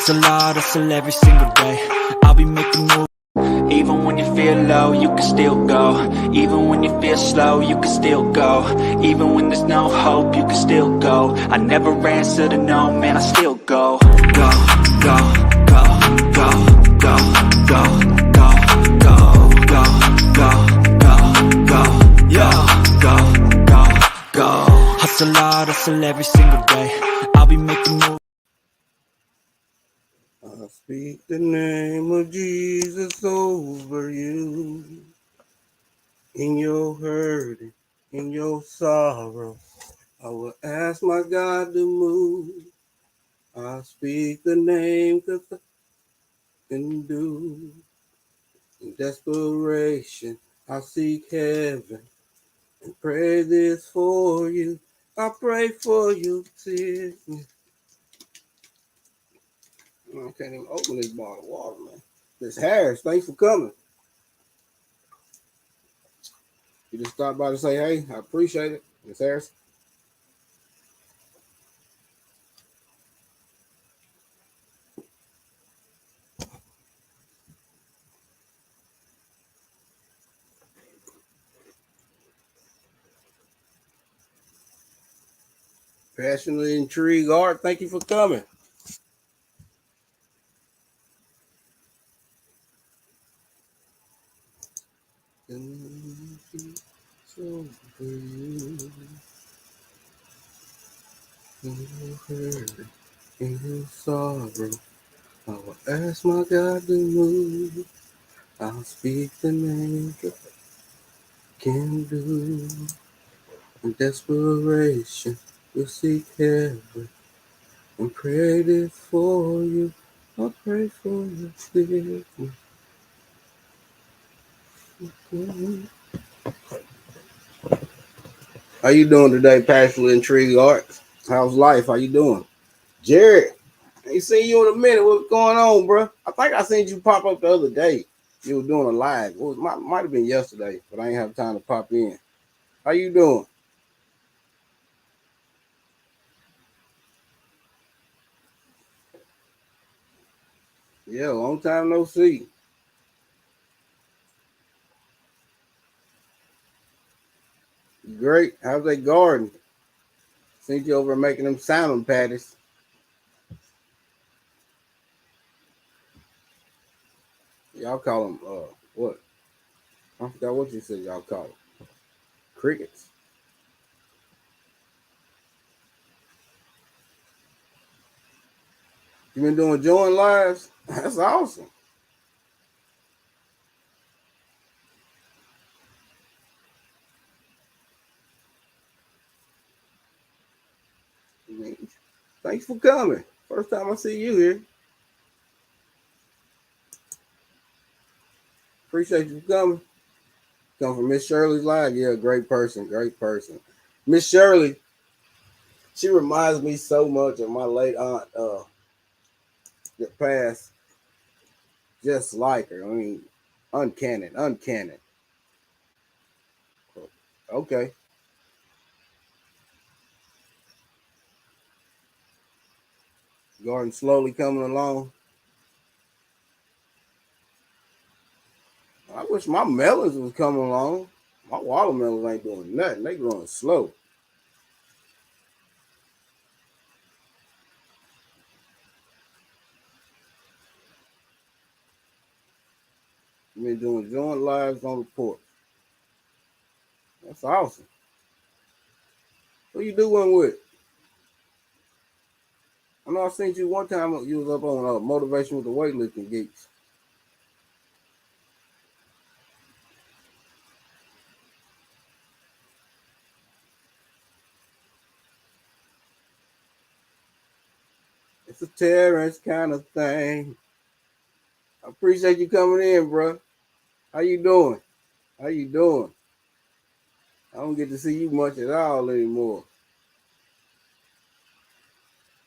hustle every single day. I'll be making moves. Even when you feel low, you can still go. Even when you feel slow, you can still go. Even when there's no hope, you can still go. I never answer to no, man, I still go. Go, go, go, go, go, go, go, go, go, go, go, go, yo, go, go, go. Hustle hard, hustle every single day. I'll be making moves. I speak the name of Jesus over you. In your hurting, in your sorrow, I will ask my God to move. I speak the name 'cause I can do. In desperation, I seek heaven and pray this for you. I pray for you, sis. I can't even open this bottle of water, man. Miss Harris, thanks for coming. You just stopped by to say, hey, I appreciate it. Miss Harris. Passionately intrigued art, thank you for coming. So for you, in your hurt, in your sorrow, I will ask my God to move. I'll speak the name that can do. In desperation, we'll seek heaven and pray this for you. I'll pray for you, dear. How you doing today, Passionately Intrigued Art? How's life? How you doing? Jared, I ain't seen you in a minute. What's going on, bro? I think I seen you pop up the other day. You were doing a live. Well, might have been yesterday, but I ain't have time to pop in. How you doing? Yeah, long time no see. Great. How's that garden? Seen you over making them salmon patties. Y'all call them, what? I forgot what you said y'all call them. Crickets. You been doing join lives? That's awesome. I mean, thanks for coming. First time I see you here. Appreciate you coming. Come from Miss Shirley's live. Yeah, great person. Great person. Miss Shirley, she reminds me so much of my late aunt that passed, just like her. I mean, uncanny, uncanny. Okay. Garden slowly coming along. I wish my melons was coming along. My watermelons ain't doing nothing. They growing slow. Been doing joint lives on the porch. That's awesome. Who you doing with? I know I seen you one time. You was up on Motivation with the Weightlifting Geeks. It's a Terrence kind of thing. I appreciate you coming in, bro. How you doing? How you doing? I don't get to see you much at all anymore.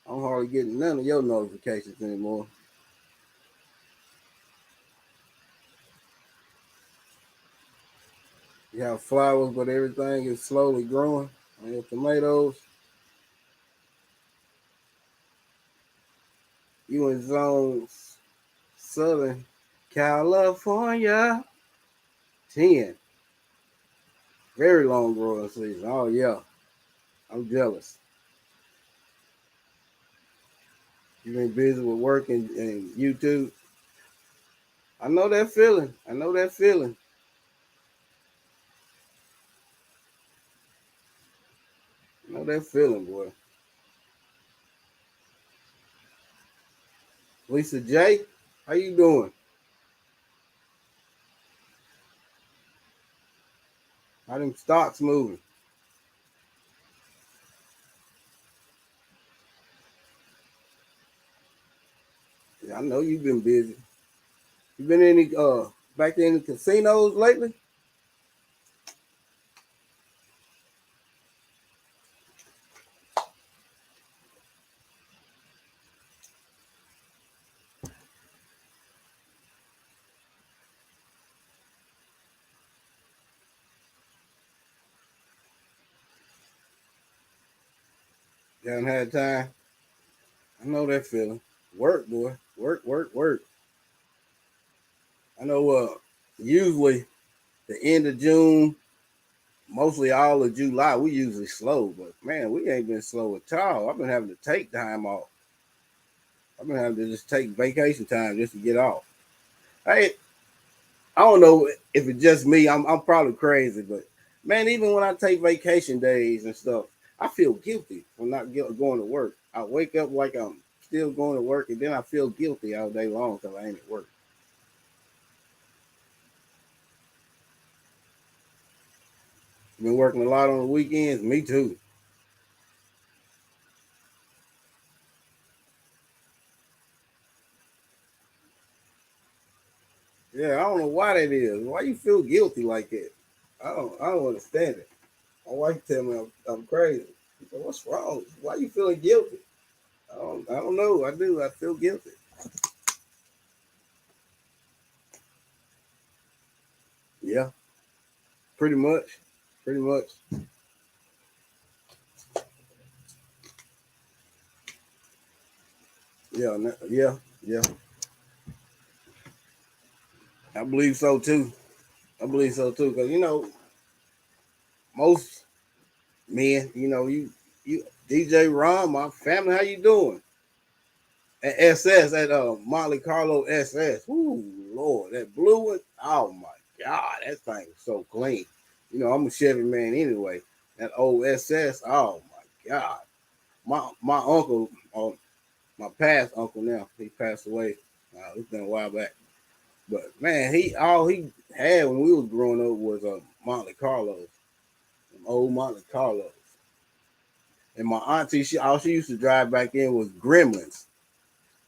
I'm hardly getting none of your notifications anymore. You have flowers, but everything is slowly growing. On your tomatoes. You in zone Southern California. 10. Very long growing season. Oh yeah. I'm jealous. You've been busy with work and YouTube. I know that feeling. I know that feeling. I know that feeling, boy. Lisa J, how you doing? How them stocks moving? Yeah, I know you've been busy. You been any back in the casinos lately? You haven't had time. I know that feeling. Work, boy. Work, work, work. I know usually the end of June, mostly all of July, we usually slow, but man, we ain't been slow at all. I've been having to take time off. I've been having to just take vacation time just to get off. Hey, I don't know if it's just me. I'm probably crazy, but man, even when I take vacation days and stuff, I feel guilty for not going to work. I wake up like I'm still going to work, and then I feel guilty all day long because I ain't at work. Been working a lot on the weekends. Me too. Yeah, I don't know why that is. Why you feel guilty like that? I don't understand it. My wife tell me I'm crazy. She said, "What's wrong? Why you feeling guilty?" I don't know. I do. I feel guilty. Yeah, pretty much. Pretty much. Yeah, yeah, yeah. I believe so too. I believe so too. Cause most men, you DJ Ron, my family, how you doing? At SS at Monte Carlo SS. Ooh, Lord, that blue one. Oh my God, that thing was so clean. I'm a Chevy man anyway. That old SS. Oh my God. My uncle, my past uncle now, he passed away. It's been a while back. But man, he all he had when we was growing up was Monte Carlos, old Monte Carlos. And my auntie, all she used to drive back in was Gremlins.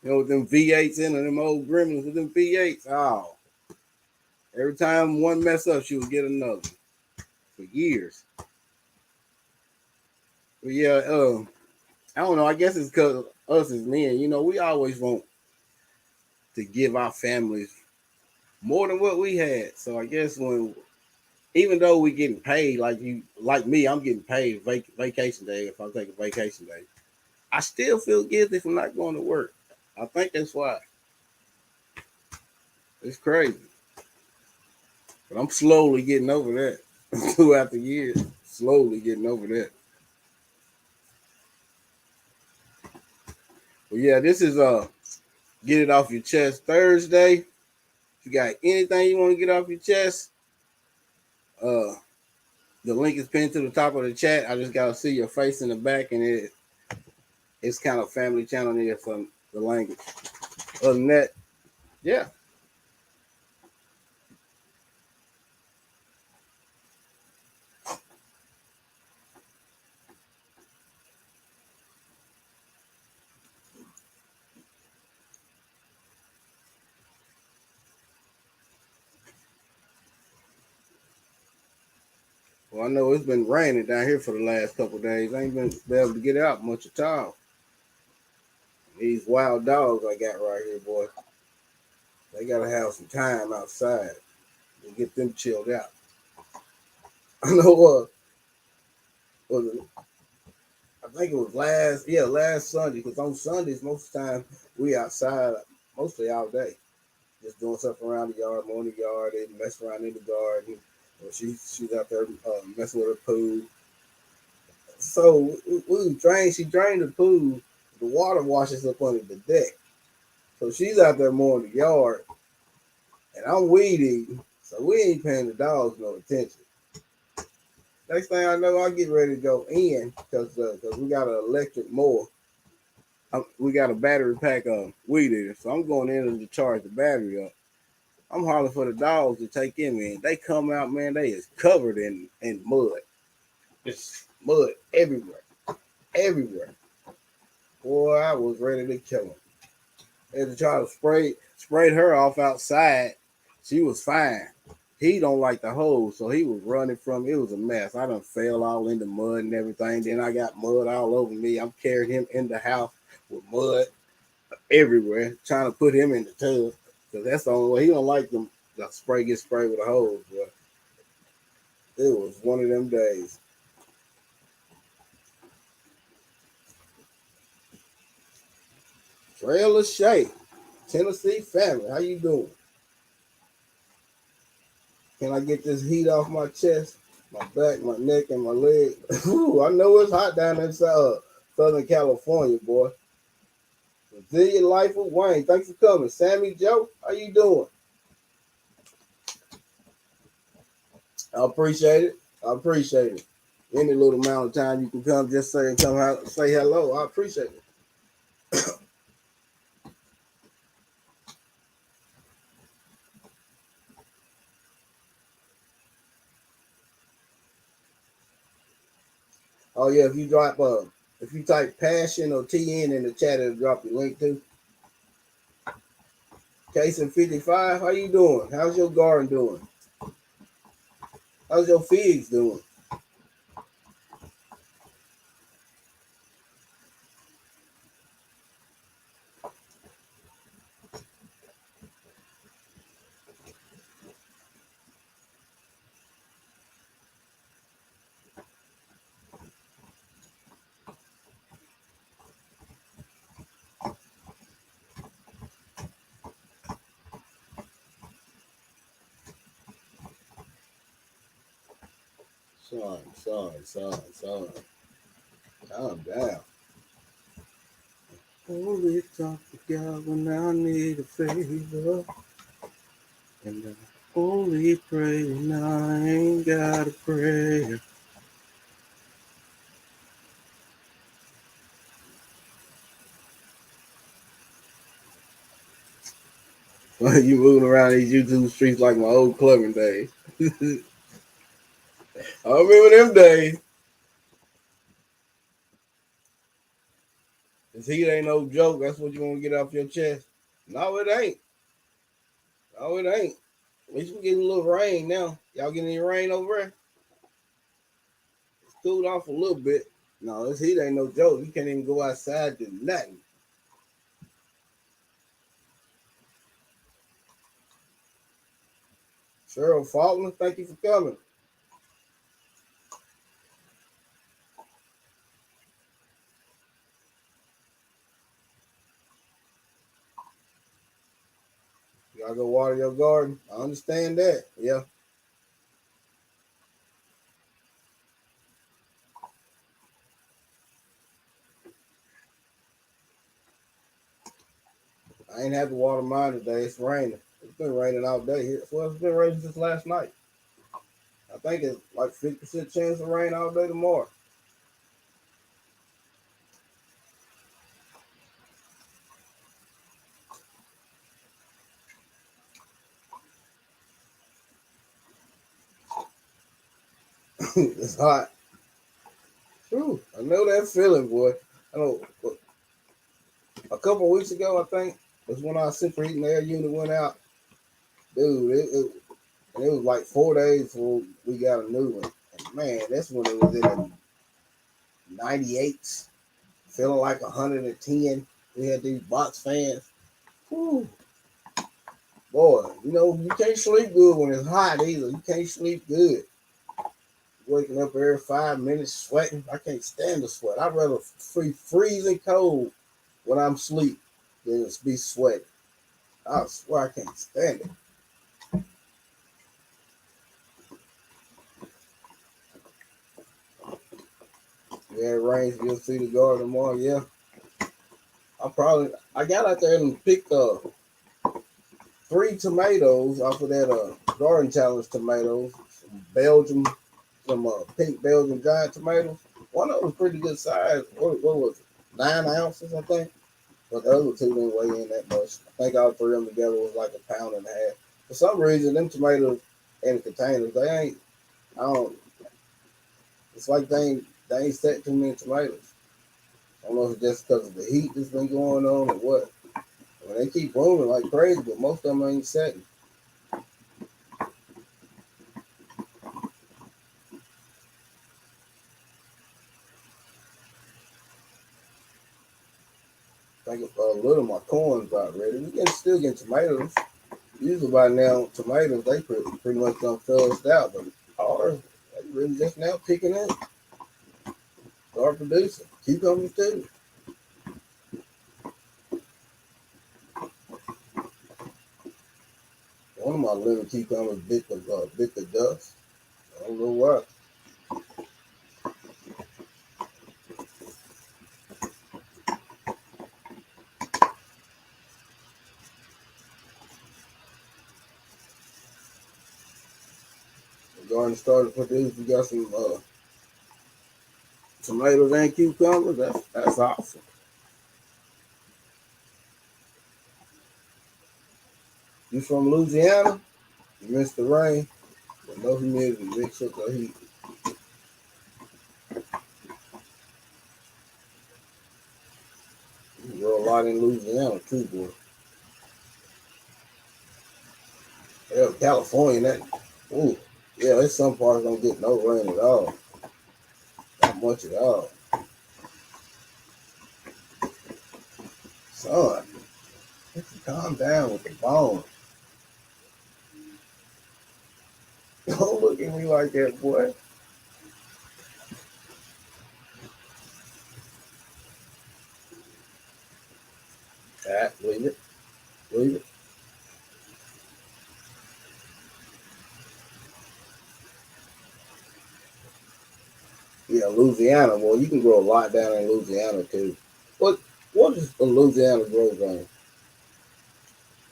With them V8s in them old Gremlins with them V8s. Oh, every time one mess up, she would get another for years. But yeah, I don't know. I guess it's because us as men, we always want to give our families more than what we had. So I guess even though we getting paid like me, I'm getting paid vacation day if I take a vacation day. I still feel guilty for not going to work. I think that's why. It's crazy, but I'm slowly getting over that throughout the years. Slowly getting over that. But yeah, this is get it off your chest Thursday. If you got anything you want to get off your chest, uh, the link is pinned to the top of the chat. I just gotta see your face in the back, and it's kind of family channel there for the language. Other than that, yeah. Well, I know it's been raining down here for the last couple of days. I ain't been able to get out much at all. These wild dogs I got right here, boy, they gotta have some time outside and get them chilled out. I know was it, I think it was last Sunday, because on Sundays most of the time We outside mostly all day, just doing stuff around the yard, mowing the yard, and mess around in the garden. Or she's out there messing with her pool. So she drained the pool. The water washes up under the deck. So she's out there mowing the yard, and I'm weed eating. So we ain't paying the dogs no attention. Next thing I know, I get ready to go in because we got an electric mower. We got a battery pack of weed eater, so I'm going in to charge the battery up. I'm hollering for the dogs to take in, man. They come out, man. They is covered in mud. It's mud everywhere, everywhere. Boy, I was ready to kill them. They had to try to sprayed her off outside. She was fine. He don't like the hose, so he was running from it. Was a mess. I done fell all in the mud and everything. Then I got mud all over me. I'm carrying him in the house with mud everywhere, trying to put him in the tub. Because that's the only way. He don't like them. The spray gets sprayed with a hose, but it was one of them days. Trail of Shay, Tennessee family, how you doing? Can I get this heat off my chest, my back, my neck, and my leg? Ooh, I know it's hot down in Southern California, boy. Resilient Life with Wayne, thanks for coming. Sammy Joe, how you doing? I appreciate it. I appreciate it. Any little amount of time you can come, just say and come out, say hello. I appreciate it. Oh yeah, if you type passion or TN in the chat, it'll drop your link too. Case in 55, how you doing? How's your garden doing? How's your figs doing? Son. Calm down. Only talk to God when I need a favor. And I only pray when I ain't got a prayer. You moving around these YouTube streets like my old clubbing days. I remember them days. This heat ain't no joke. That's what you want to get off your chest. No, it ain't. No, it ain't. At least we getting a little rain now. Y'all getting any rain over there? It's cooled off a little bit. No, this heat ain't no joke. You can't even go outside to nothing. Cheryl Faulkner, thank you for coming. Y'all go water your garden. I understand that. Yeah. I ain't had to water mine today. It's raining. It's been raining all day here. Well, it's been raining since last night. I think it's like 50% chance of rain all day tomorrow. It's hot. Whew, I know that feeling, boy. I know. A couple of weeks ago, I think, was when our central heating air unit went out. Dude, and it was like 4 days before we got a new one. And man, that's when it was in the 98s, feeling like 110. We had these box fans. Whew. Boy, you can't sleep good when it's hot either. You can't sleep good. Waking up every 5 minutes sweating. I can't stand the sweat. I'd rather freezing cold when I'm asleep then it's be sweaty. I swear I can't stand it. Yeah, it rains. You'll see the garden tomorrow. Yeah, I got out there and picked 3 tomatoes off of that garden challenge tomatoes, some Belgium, some pink Belgian giant tomatoes. One of them was pretty good size. What was it? 9 ounces, I think. But the other two didn't weigh in that much. I think all 3 of them together was like a pound and a half. For some reason, them tomatoes in the containers, they ain't. I don't. It's like they ain't set too many tomatoes. I don't know if it's just because of the heat that's been going on or what. I mean, they keep blooming like crazy, but most of them ain't setting. I think a little of my corn's about ready. We can still get tomatoes. Usually by now, tomatoes they pretty much done fuzzed out, but ours they really just now picking up, start producing. Cucumbers too. One of my little cucumbers bit the dust. I don't know why. The garden started to produce. We got some tomatoes and cucumbers. That's awesome. You from Louisiana? You missed the rain, but no humidity mixed up the heat. You grow a lot in Louisiana too, boy. Yeah, California, that. Ooh, yeah, there's some parts don't get no rain at all. Not much at all. Son, calm down with the bone. Don't look at me like that, boy. Leave it. Leave it. Yeah, Louisiana, boy, you can grow a lot down in Louisiana too. What is a Louisiana grow zone?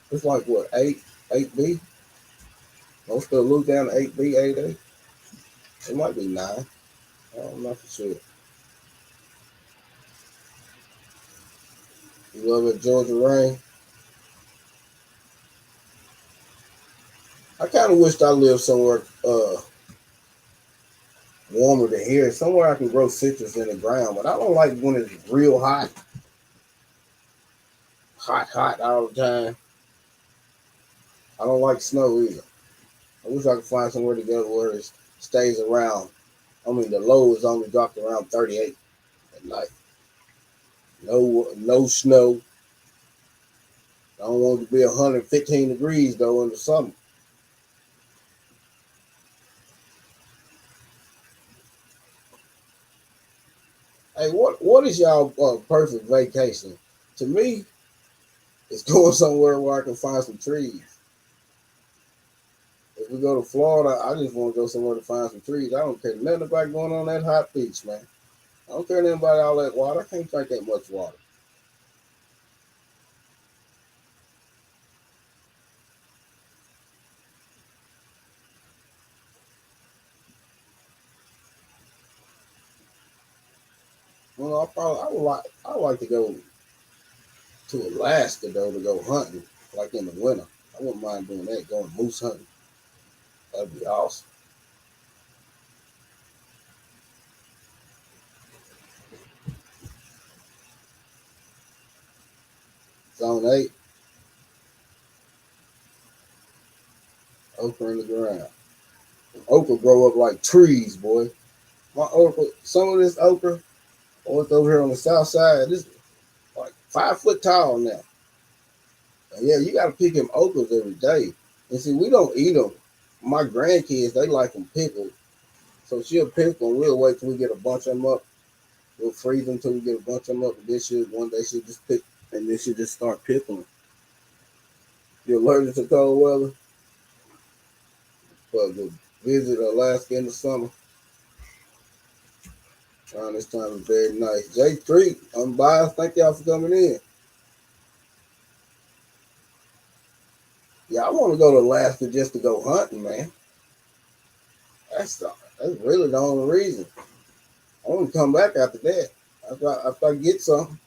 It's like what, 8B? Most of Louisiana 8B, 8A? It might be 9. I'm not for sure. You love it, Georgia rain? I kind of wished I lived somewhere warmer than here. Somewhere I can grow citrus in the ground, but I don't like when it's real hot, hot all the time. I don't like snow either. I wish I could find somewhere to go where it stays around. I mean, the low is only dropped around 38 at night. No snow. I don't want it to be 115 degrees though in the summer. Hey, what is y'all perfect vacation? To me, it's going somewhere where I can find some trees. If we go to Florida, I just want to go somewhere to find some trees. I don't care nothing about going on that hot beach, man. I don't care nothing about all that water. I can't drink that much water. Well, I would like to go to Alaska though to go hunting, like in the winter. I wouldn't mind doing that, going moose hunting. That'd be awesome. Zone 8, okra in the ground. Okra grow up like trees, boy. My okra, some of this okra, what's over here on the south side, this is like 5 foot tall now. And yeah, you got to pick him okras every day. And see, we don't eat them. My grandkids, they like them pickled. So she'll pick them. We'll wait till we get a bunch of them up. We'll freeze them till we get a bunch of them up. And then one day she'll just and then she just start pickling. You're allergic to cold weather, but to visit Alaska in the summer around this time is very nice. J3, unbiased. Thank y'all for coming in. Yeah, I want to go to Alaska just to go hunting, man. That's really the only reason. I want to come back after that. After I get something,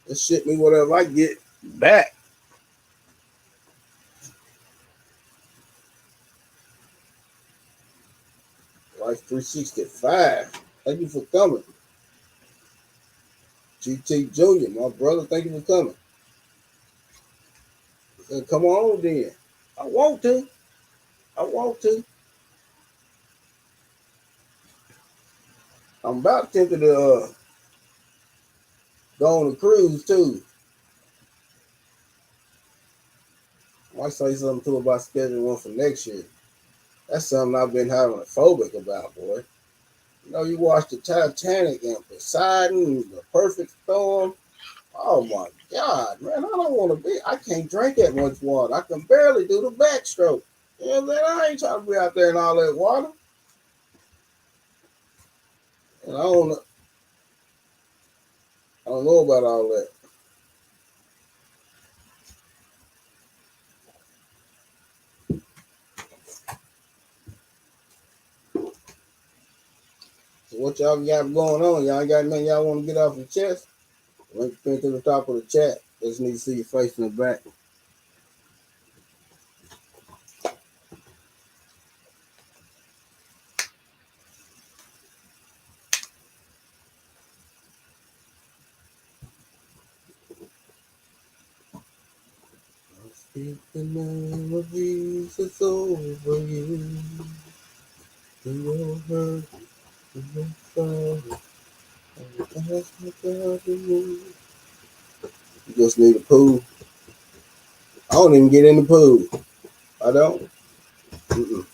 just ship me whatever I get back. Life 365. Thank you for coming. GT Junior, my brother, thank you for coming. Come on then. I want to. I want to. I'm about tempted to go on a cruise too. I might say something too about scheduling one for next year. That's something I've been having a phobic about, boy. You know, you watch the Titanic and Poseidon, the perfect storm. Oh my God, man, I don't want to be. I can't drink that much water. I can barely do the backstroke. You know what I'm saying? I ain't trying to be out there in all that water. And I don't know about all that. So what y'all got going on? Y'all got nothing y'all want to get off your chest? Link pin to the top of the chat. Just need to see your face in the back. Speak the name of Jesus over you. In your hurt, in your sorrow. Ask my God to move. You just need a pool. I don't even get in the pool. I don't. Mm-mm.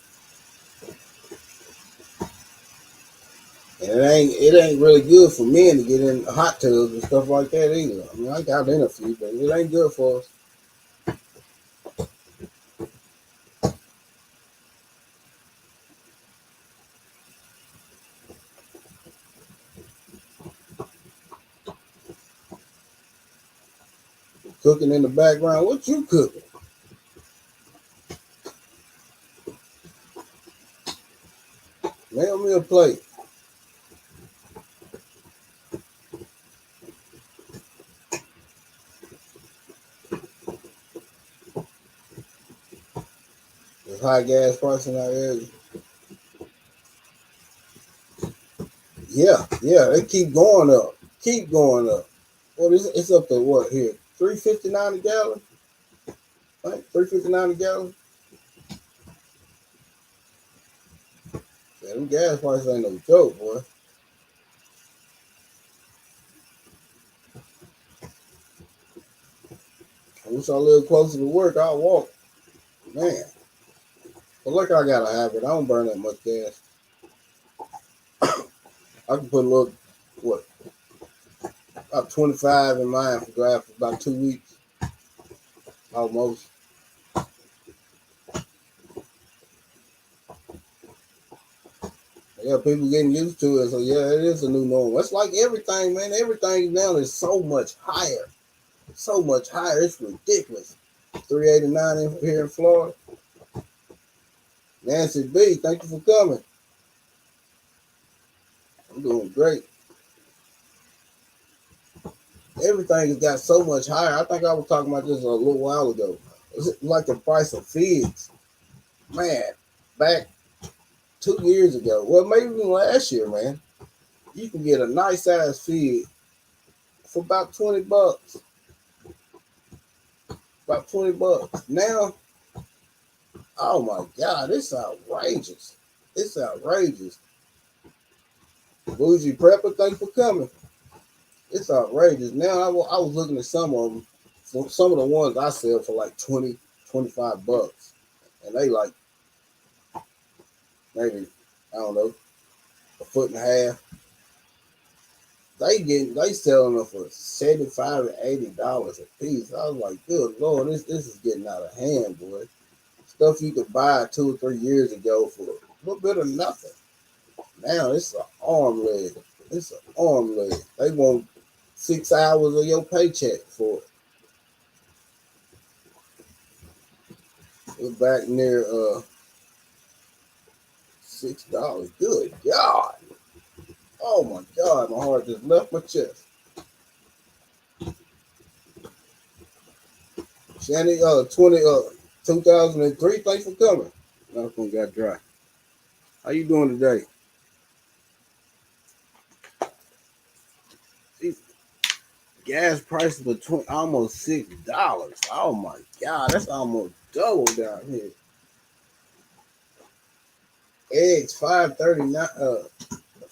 And it ain't really good for men to get in hot tubs and stuff like that either. I mean, I got in a few, but it ain't good for us. Cooking in the background. What you cooking? Mail me a plate. There's high gas prices in our area. Yeah, they keep going up. Keep going up. Well, it's up to what here? $3.59 a gallon? Right? $3.59 a gallon? Yeah, them gas prices ain't no joke, boy. I wish I lived closer to work. I'll walk. Man. But look, I got a habit. I don't burn that much gas. I can put a little, what, about 25 in mine for drive for about 2 weeks. Almost. Yeah, people getting used to it. So yeah, it is a new norm. It's like everything, man. Everything now is so much higher. So much higher. It's ridiculous. 389 here in Florida. Nancy B, thank you for coming. I'm doing great. Everything has got so much higher. I think I was talking about this a little while ago. It's like the price of figs. Man, back 2 years ago, well, maybe even last year, man, you can get a nice size fig for about 20 bucks. About 20 bucks. Now, oh my God, it's outrageous. It's outrageous. Bougie Prepper, thanks for coming. It's outrageous. Now, I was looking at some of them. Some of the ones I sell for like 20, 25 bucks. And they like maybe, I don't know, a foot and a half. they selling them for $75 to $80 a piece. I was like, good Lord, this is getting out of hand, boy. Stuff you could buy 2 or 3 years ago for a little bit of nothing. Now it's an arm leg. It's an arm leg. They want 6 hours of your paycheck for it. We're back near $6. Good God. Oh my God, my heart just left my chest. Shanny, 2003, thanks for coming. Another one got dry. How you doing today? These gas prices between almost $6. Oh my God, that's almost double down here. Eggs $5.39,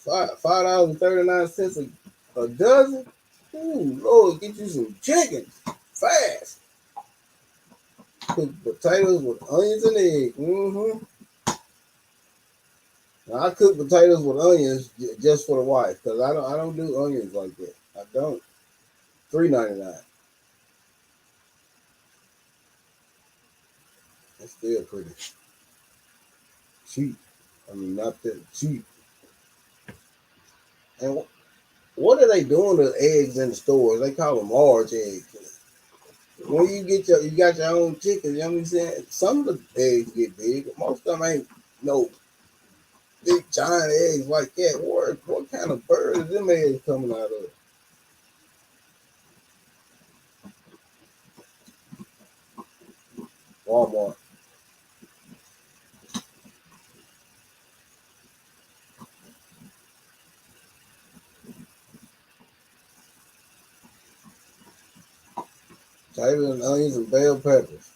$5.39 a dozen. Ooh, Lord, get you some chickens fast. Cook potatoes with onions and eggs. Now, I cook potatoes with onions just for the wife because I don't do onions like that. I don't. $3.99. That's still pretty cheap. I mean, not that cheap. And what are they doing to eggs in the stores? They call them large eggs. When you got your own chicken, you know what I'm saying? Some of the eggs get big, but most of them ain't no big giant eggs like that. What kind of bird is them eggs coming out of? Walmart. Potatoes and onions and bell peppers.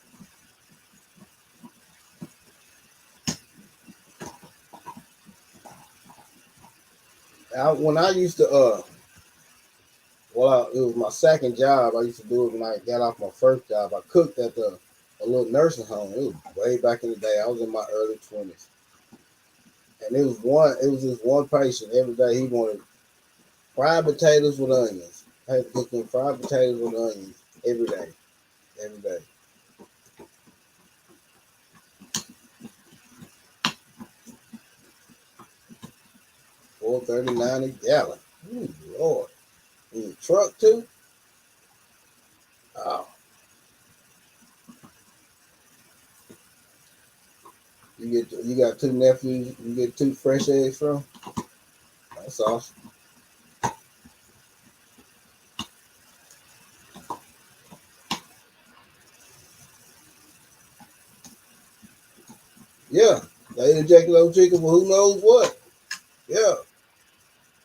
When I used to it was my second job. I used to do it when I got off my first job. I cooked at a little nursing home. It was way back in the day. I was in my early 20s. And it was this one patient every day he wanted fried potatoes with onions. I had to cook them fried potatoes with onions every day. Every day. $4.39 a gallon. Ooh, Lord. In the truck too? Oh. You got two nephews you get two fresh eggs from? That's awesome. Yeah. They inject those chicken for who knows what. Yeah.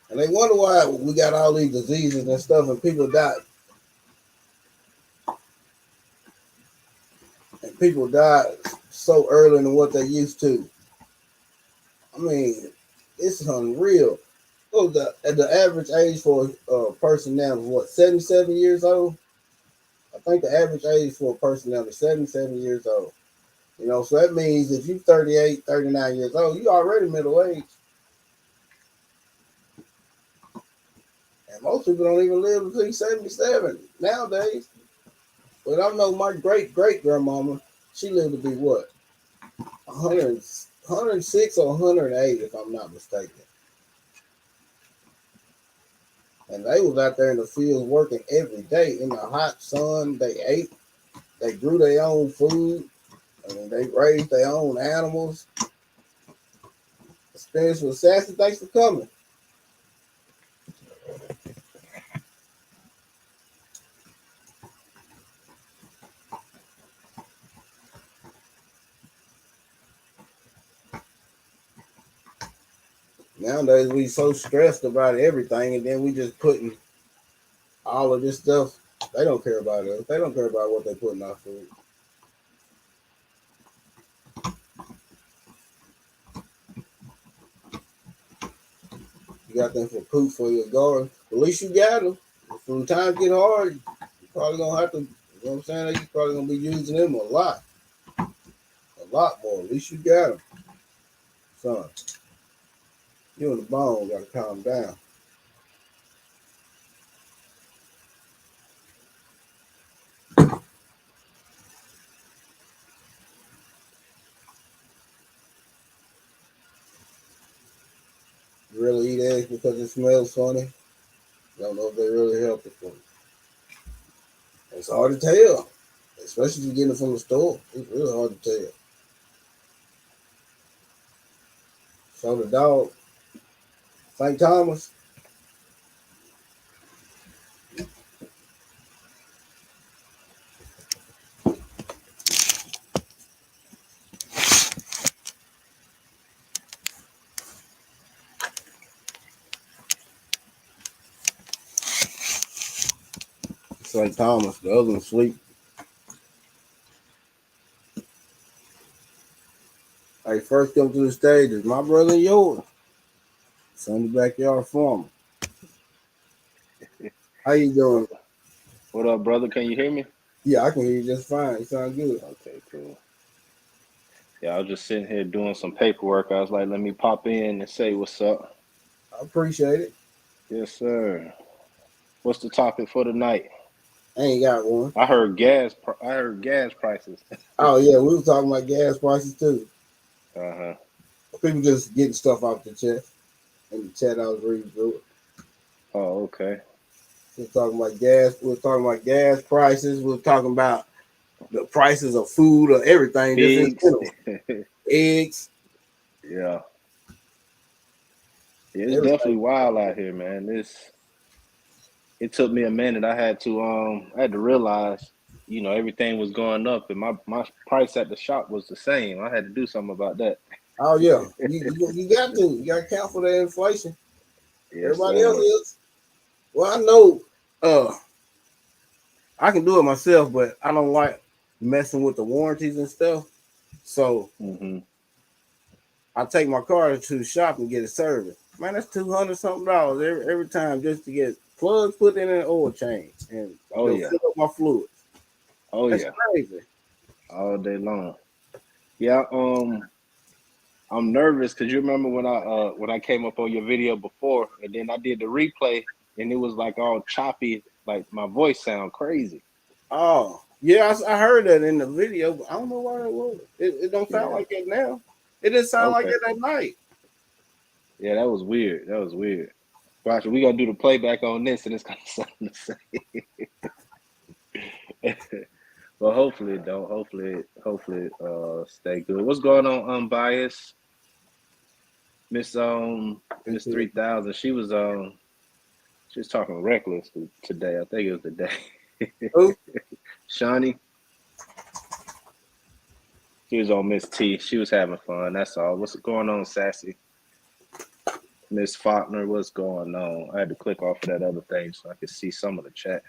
And they wonder why we got all these diseases and stuff and people die. And people die so early than what they used to. I mean, it's unreal. So the average age for a person now is what, 77 years old? I think the average age for a person now is 77 years old. You know, so that means if you're 38, 39 years old, you already middle aged. And most people don't even live until 77 nowadays. But I know my great grandmama, she lived to be what? 100, 106 or 108, if I'm not mistaken. And they was out there in the fields working every day in the hot sun. They ate, they grew their own food, I mean, they raised their own animals. Experience with Sassy. Thanks for coming. Nowadays we so stressed about everything, and then we just putting all of this stuff. They don't care about us. They don't care about what they put in our food. You got them for poop for your garden. At least you got them. If when times get hard, you probably gonna have to. You know what I'm saying? You probably gonna be using them a lot more. At least you got them, son. You and the bone gotta calm down. really eat eggs because it smells funny. Don't know if they're really healthy for you. It's hard to tell, especially if you get it from the store. It's really hard to tell. So the dog, St. Thomas, St. Thomas, the other one sleep. Hey, first come to the stage is my brother and yours. Son the backyard farmer. How you doing? What up, brother? Can you hear me? Yeah, I can hear you just fine. You sound good. Okay, cool. Yeah, I was just sitting here doing some paperwork. I was like, let me pop in and say what's up. I appreciate it. Yes, sir. What's the topic for tonight? I ain't got one. I heard gas prices. Oh yeah, we were talking about gas prices too. Uh-huh. People just getting stuff off the chest. In the chat, I was reading through it. Oh, okay. We were talking about gas. We were talking about gas prices. We were talking about the prices of food or everything. Just in Pigs. general. Eggs. Yeah. It's Everything. definitely wild out here, man. It took me a minute. I had to realize, everything was going up and my price at the shop was the same. I had to do something about that. Oh yeah, you got to. You got to account for that inflation. Yes, Everybody else sir. is. Well, I know. I can do it myself, but I don't like messing with the warranties and stuff. So Mm-hmm. I take my car to the shop and get it serviced. Man, that's $200 something every time just to get plugs put in an oil change and Oh yeah. fill up my fluids. Oh That's yeah. crazy. All day long. Yeah, I'm nervous because you remember when I came up on your video before, and then I did the replay, and it was like all choppy, like my voice sound crazy. Oh yeah, I heard that in the video, but I don't know why that was. It don't sound Yeah. like that now. It didn't sound like Okay. it at night. Yeah, that was weird. That was weird. Watch, we gonna do the playback on this, and it's kind of something to say. Well, hopefully it don't. Hopefully it stay good. What's going on, unbiased? Miss 3000. She was talking reckless today. I think it was the day. Who? Shawnee. She was on Miss T. She was having fun. That's all. What's going on, Sassy? Miss Faulkner, what's going on? I had to click off of that other thing so I could see some of the chat.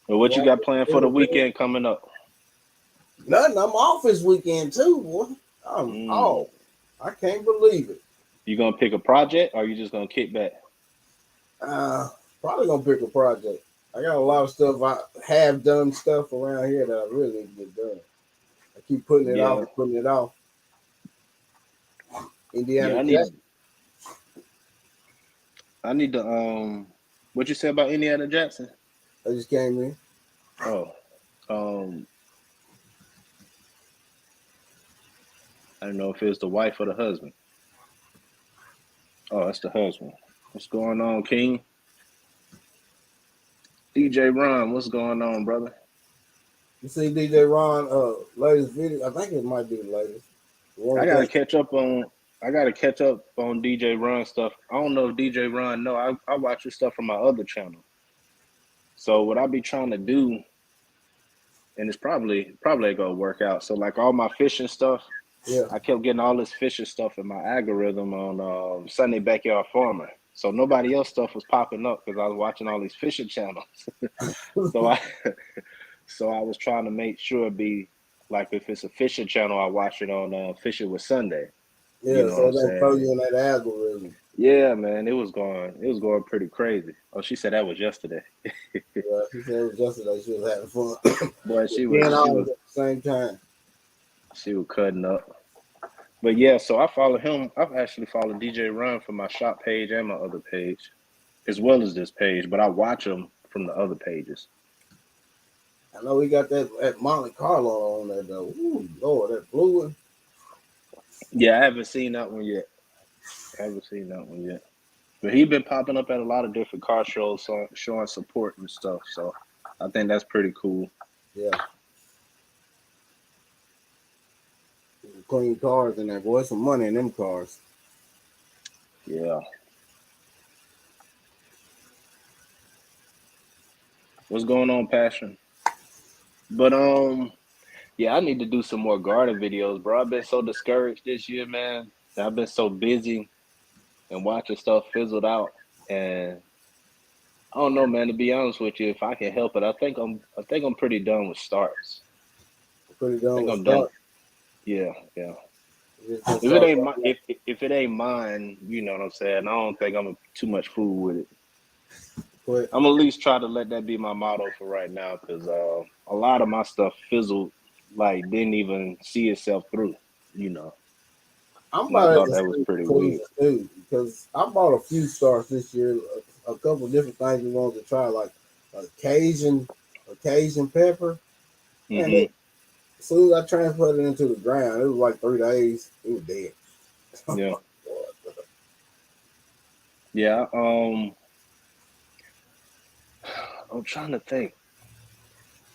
Well, what you got planned for the weekend coming up? Nothing. I'm off this weekend too, boy. I'm off. I can't believe it. You gonna pick a project or you just gonna kick back? Probably gonna pick a project. I got a lot of stuff. I have done stuff around here that I really need to get done. I keep putting it off and putting it off. Indiana Jackson. I need to what you say about Indiana Jackson? I just came in. Oh. I don't know if it's the wife or the husband. Oh, that's the husband. What's going on, King? DJ Ron, what's going on, brother? You see DJ Ron latest video? I think it might be the latest. I gotta catch up on DJ Ron stuff. I don't know if DJ Ron know. I watch his stuff from my other channel. So what I be trying to do, and it's probably gonna work out. So like all my fishing stuff, I kept getting all this fishing stuff in my algorithm on Sunday Backyard Farmer. So nobody else stuff was popping up because I was watching all these fishing channels. So I was trying to make sure it be like if it's a fishing channel, I watch it on Fishing with Sunday. Yeah, you know so they throw you in that algorithm. Yeah, man, it was going pretty crazy. Oh, she said that was yesterday. Yeah, she said it was yesterday. She was having fun. Boy, she was at the same time. She was cutting up. But yeah, so I follow him. I've actually followed DJ Ron from my shop page and my other page, as well as this page. But I watch him from the other pages. I know we got that at Monte Carlo on there though. Ooh, Lord, that blue one. Yeah, I haven't seen that one yet. But he's been popping up at a lot of different car shows, showing support and stuff. So I think that's pretty cool. Yeah, clean cars in there, boy. Some money in them cars. Yeah. What's going on, Passion? But yeah, I need to do some more garden videos, bro. I've been so discouraged this year, man. I've been so busy and watching stuff fizzled out. And I don't know, man, to be honest with you, if I can help it, I think I'm pretty done with starts. Pretty I done think with I'm done. start. Yeah, yeah. Just gonna If it start ain't right my now. if it ain't mine, you know what I'm saying? I don't think I'm too much fool with it. Quick. I'm at least try to let that be my motto for right now, because a lot of my stuff fizzled, like didn't even see itself through, you know. I'm And I about at thought the that was stage pretty between weird. the two because I bought a few starts this year, a couple different things we wanted to try, like Cajun pepper. Man, Hmm. as soon as I transplanted it into the ground, it was like 3 days. It was dead. Yeah. Yeah. I'm trying to think.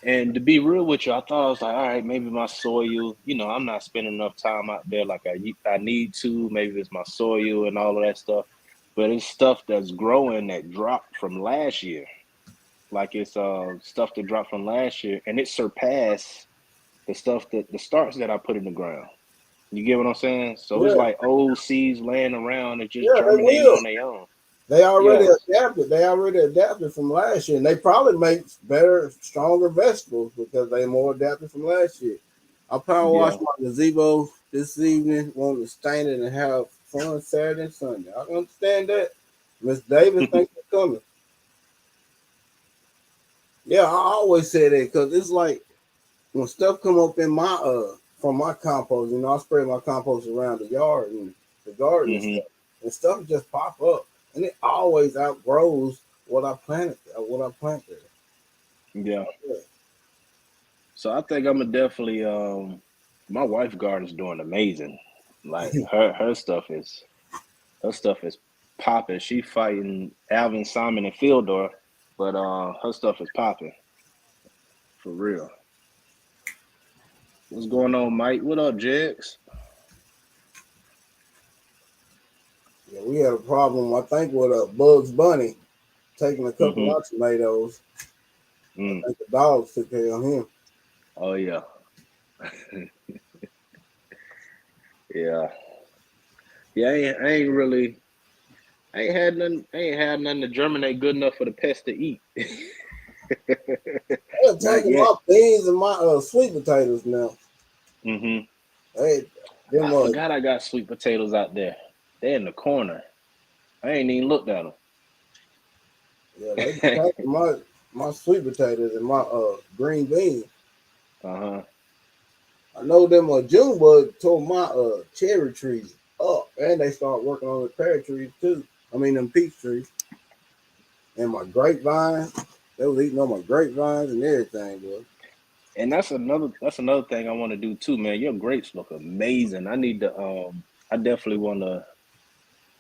And to be real with you, I thought I was like, all right, maybe my soil, I'm not spending enough time out there like I need to. Maybe it's my soil and all of that stuff. But it's stuff that's growing that dropped from last year. Like it's stuff that dropped from last year, and it surpassed the starts that I put in the ground. You get what I'm saying? So it's Yeah, like old seeds laying around and just yeah, they germinating will. on their own. They already Yeah, adapted. They already adapted from last year, and they probably make better, stronger vegetables because they more adapted from last year. I power wash yeah. my gazebo this evening, wanting to stain it and have fun Saturday and Sunday. I understand that. Miss Davis, thanks for coming. Yeah, I always say that because it's like when stuff come up in my from my compost, I spray my compost around the yard and the garden Hmm. and stuff just pop up, and it always outgrows what I planted, what I planted. Yeah. Yeah. So I think I'm gonna definitely my wife garden's doing amazing. Like her stuff is popping. She fighting Alvin, Simon, and Fildor, but her stuff is popping for real. What's going on, Mike? What up, Jex? Yeah, we had a problem, I think, with Bugs Bunny taking a couple Mm-hmm. of our tomatoes. I Mm. think the dogs took care of him. Oh yeah. Yeah. Yeah, I ain't had nothing to germinate good enough for the pest to eat. They're Not taking yet. my beans and my sweet potatoes now. Hmm. Hey, them I forgot I got sweet potatoes out there. They're in the corner. I ain't even looked at yeah, they be them. taking my sweet potatoes and my green beans. Uh-huh. I know them June bug tore my cherry trees up, and they start working on the pear trees too. I mean them peach trees and my grapevines. They was eating on my grapevines and everything, boy. And that's another thing I want to do too, man. Your grapes look amazing. I definitely want to.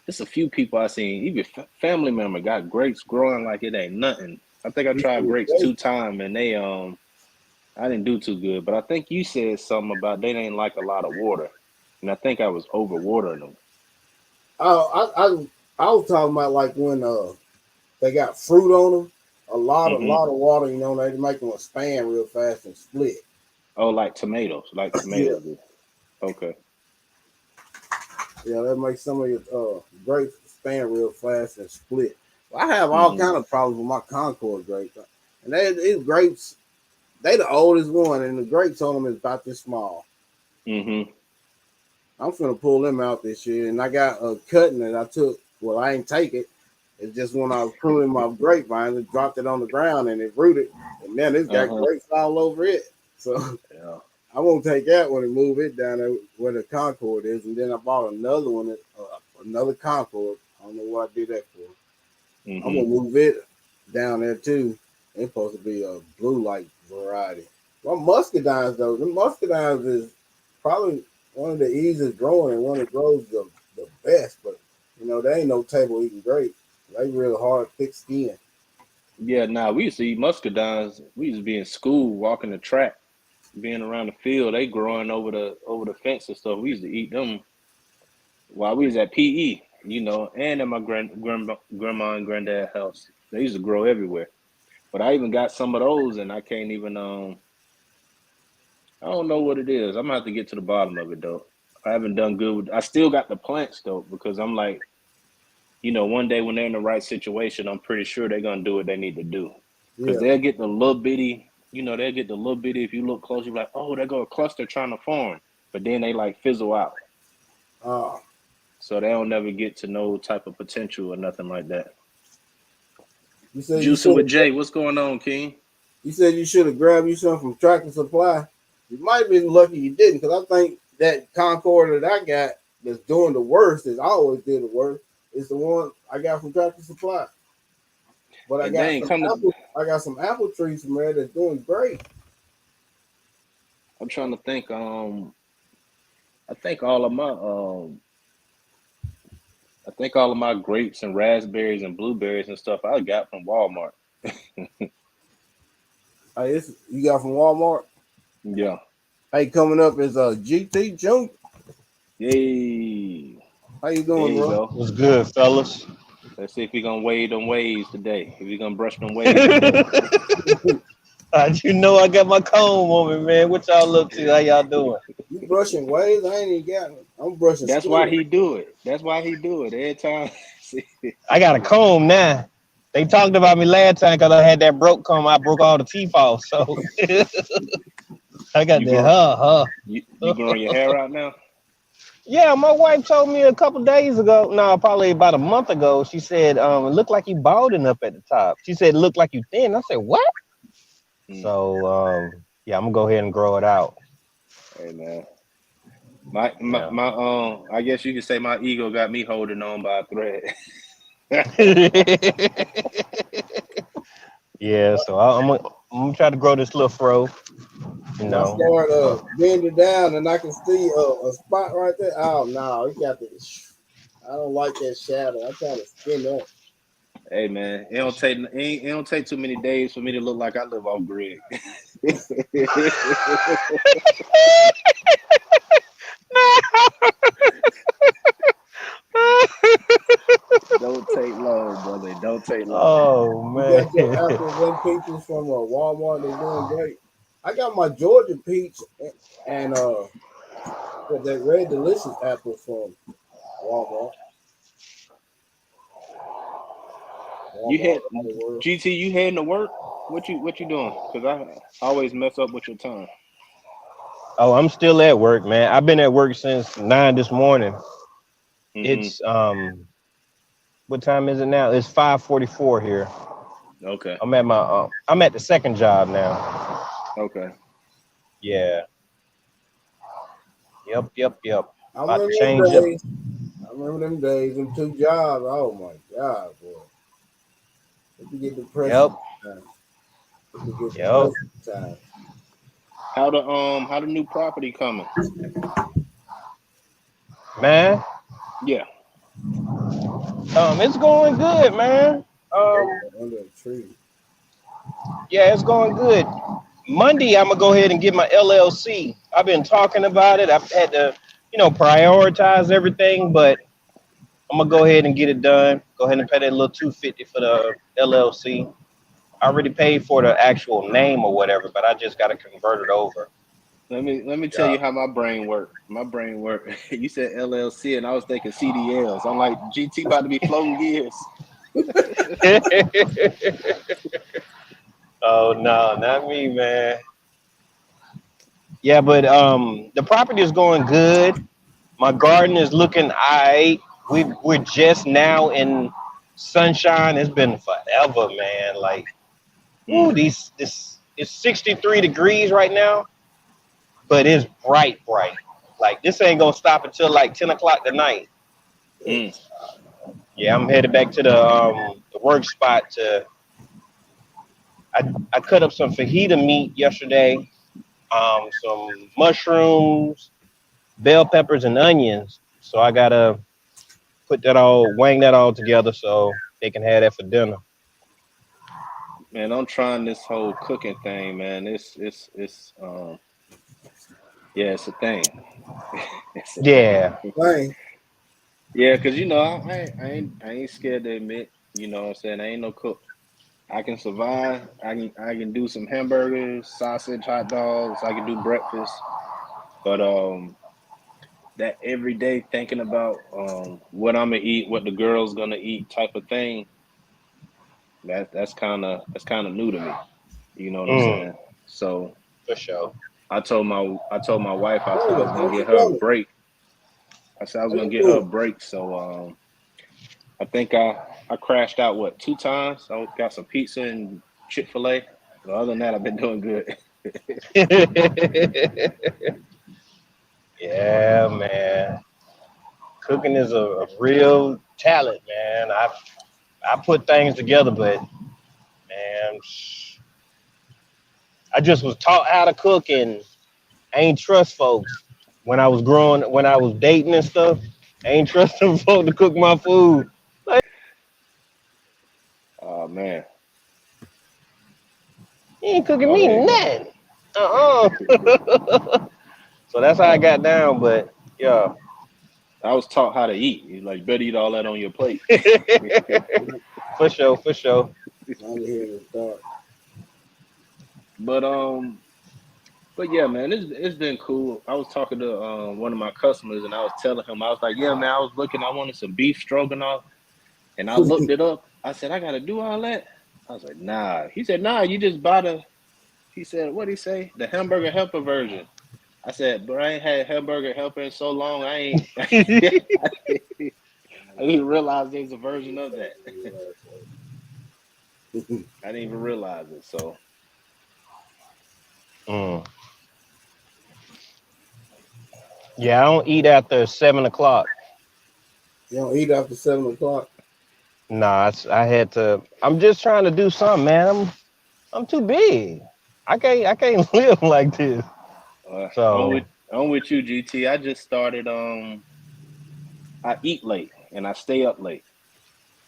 There's a few people I seen, even family member got grapes growing like it ain't nothing. I think I tried grapes They, 2 times and I didn't do too good. But I think you said something about they didn't like a lot of water, and I think I was over watering them. I was talking about like when they got fruit on them, a Hmm. lot of water. They make them expand real fast and split. Oh, like Yeah, tomatoes do. Okay. yeah, that makes some of your grapes expand real fast and split. Well, I have all Hmm. kind of problems with my Concord grapes, and these grapes they the oldest one, and the grapes on them is about this small. Hmm. I'm gonna pull them out this year, and I got a cutting that I took. Well, I ain't take it. It's just when I was pruning my grapevine, it dropped it on the ground and it rooted, and man, it's got Uh-huh. grapes all over it. So Yeah. I won't take that one and move it down there where the Concord is, and then I bought another one, another Concord. I don't know what I did that for. I'm Hmm. gonna move it down there too. It's supposed to be a blue light variety. Well, muscadines though, the muscadines is probably one of the easiest growing and one that grows the best. But there ain't no table eating grape. They real hard, thick skin. Yeah, nah, we used to eat muscadines. We used to be in school, walking the track, being around the field. They growing over the fence and stuff. We used to eat them while we was at PE, and at my grandma and granddad's house. They used to grow everywhere. But I even got some of those, and I can't even I don't know what it is. I'm gonna have to get to the bottom of it though. I haven't done good with. I still got the plants though because I'm like, one day when they're in the right situation, I'm pretty sure they're gonna do what they need to do. Because Yeah. they'll get the little bitty, they'll get the little bitty. If you look close, you're like, oh, they go a cluster trying to form, but then they like fizzle out. Uh, So they don't never get to no type of potential or nothing like that. you said you Juicing should with have. Jay, what's going on, King? You said you should have grabbed you something from Tractor Supply. You might have been lucky you didn't, because I think that Concord that I got that's doing the worst, is I always did the worst, is the one I got from Tractor Supply. But And they ain't coming. I got some apple trees from there that's doing great. I'm trying to think. I think all of my grapes and raspberries and blueberries and stuff I got from Walmart. Hey, you got from Walmart. Yeah. Hey, coming up is GT Junior. Yay. How you There doing, you bro? go. What's good, fellas? Let's see if we're gonna wave them waves today. If we're gonna brush them waves today. You know I got my comb on me, man. What y'all up to? How y'all doing? You brushing waves? I ain't even got. I'm brushing. That's why skin. he do it. That's why he do it every time. I got a comb now. They talked about me last time because I had that broke comb. I broke all the teeth off, so I got You that. you growing your hair out now? Yeah, my wife told me a couple days ago. No, probably about a month ago. She said, "It looked like you balding up at the top." She said, "It looked like you thin." I said, "What?" So, yeah, I'm gonna go ahead and grow it out. Hey man. My I guess you could say my ego got me holding on by a thread. Yeah, so I'm gonna try to grow this little fro. When I start bending down and I can see a spot right there. Oh no, you got this. I don't like that shadow. I'm trying to skin that. Hey man, it don't take too many days for me to look like I live off grid. Don't take long, brother. Don't take long. Oh You man. got your apples and peaches from Walmart. They're doing great. I got my Georgia peach and that red delicious apple from Walmart. You had GT. You heading to work? What you doing? Because I always mess up with your time. Oh, I'm still at work, man. I've been at work since 9 this morning. It's what time is it now? It's 5:44 here. Okay. I'm at the second job now. Okay. Yeah. Yep. I About to remember change them up. days. I remember them days, them 2 jobs. Oh my God, boy. If you get depressed. Yep. How the new property coming? Man. Yeah. It's going good, man. Under a tree. Yeah, it's going good. Monday, I'm gonna go ahead and get my LLC. I've been talking about it. I've had to, prioritize everything, but I'm gonna go ahead and get it done. Go ahead and pay that little $250 for the LLC. I already paid for the actual name or whatever, but I just gotta convert it over. Let me tell you how my brain worked. My brain worked. You said LLC, and I was thinking CDLs. I'm like, GT about to be floating gears. Oh no, not me, man. Yeah, but the property is going good. My garden is looking alright. We're just now in sunshine. It's been forever, man. Like, this it's 63 degrees right now, but it's bright. Like, this ain't gonna stop until like 10 o'clock tonight. Yeah, I'm headed back to the work spot I cut up some fajita meat yesterday, some mushrooms, bell peppers and onions. So I gotta wang that all together so they can have that for dinner. Man, I'm trying this whole cooking thing, man. Yeah, it's a thing. It's a Yeah. thing. Dang. Yeah, cause you know I ain't scared to admit, you know what I'm saying, I ain't no cook. I can survive. I can do some hamburgers, sausage, hot dogs. I can do breakfast, but that every day thinking about what I'm gonna eat, what the girl's gonna eat, type of thing. That's kind of new to me. You know what I'm Mm, saying? So for sure. I told my wife I said I was Brother, gonna how's get it her a going? break. I said I was How gonna you get her a doing? break. So I think I crashed out what 2 times. I got some pizza and Chick-fil-A. But other than that, I've been doing good. Yeah, man. Cooking is a real talent, man. I put things together, but man, I just was taught how to cook and I ain't trust folks when I was dating and stuff. I ain't trust them folks to cook my food. Like, Oh man. you ain't cooking Oh, me there you go. nothing. So that's how I got down, but yeah. I was taught how to eat. You like better eat all that on your plate. For sure, for sure. Out here in the dark. But but yeah, man, it's been cool. I was talking to one of my customers and I was telling him, I was like, yeah, man, I was looking, I wanted some beef stroganoff, and I looked it up. I said, I gotta do all that. I was like, nah. He said, nah, you just buy the. He said, what would he say? The hamburger helper version. I said, but I ain't had hamburger helper in so long. I ain't. I didn't realize there's a version of that. I didn't even realize it. So Mm. Yeah, I don't eat after 7 o'clock. You don't eat after 7 o'clock. Nah, I had to. I'm just trying to do something, man. I'm too big. I can't live like this. I'm with So I'm with you, GT. I just started. I eat late and I stay up late.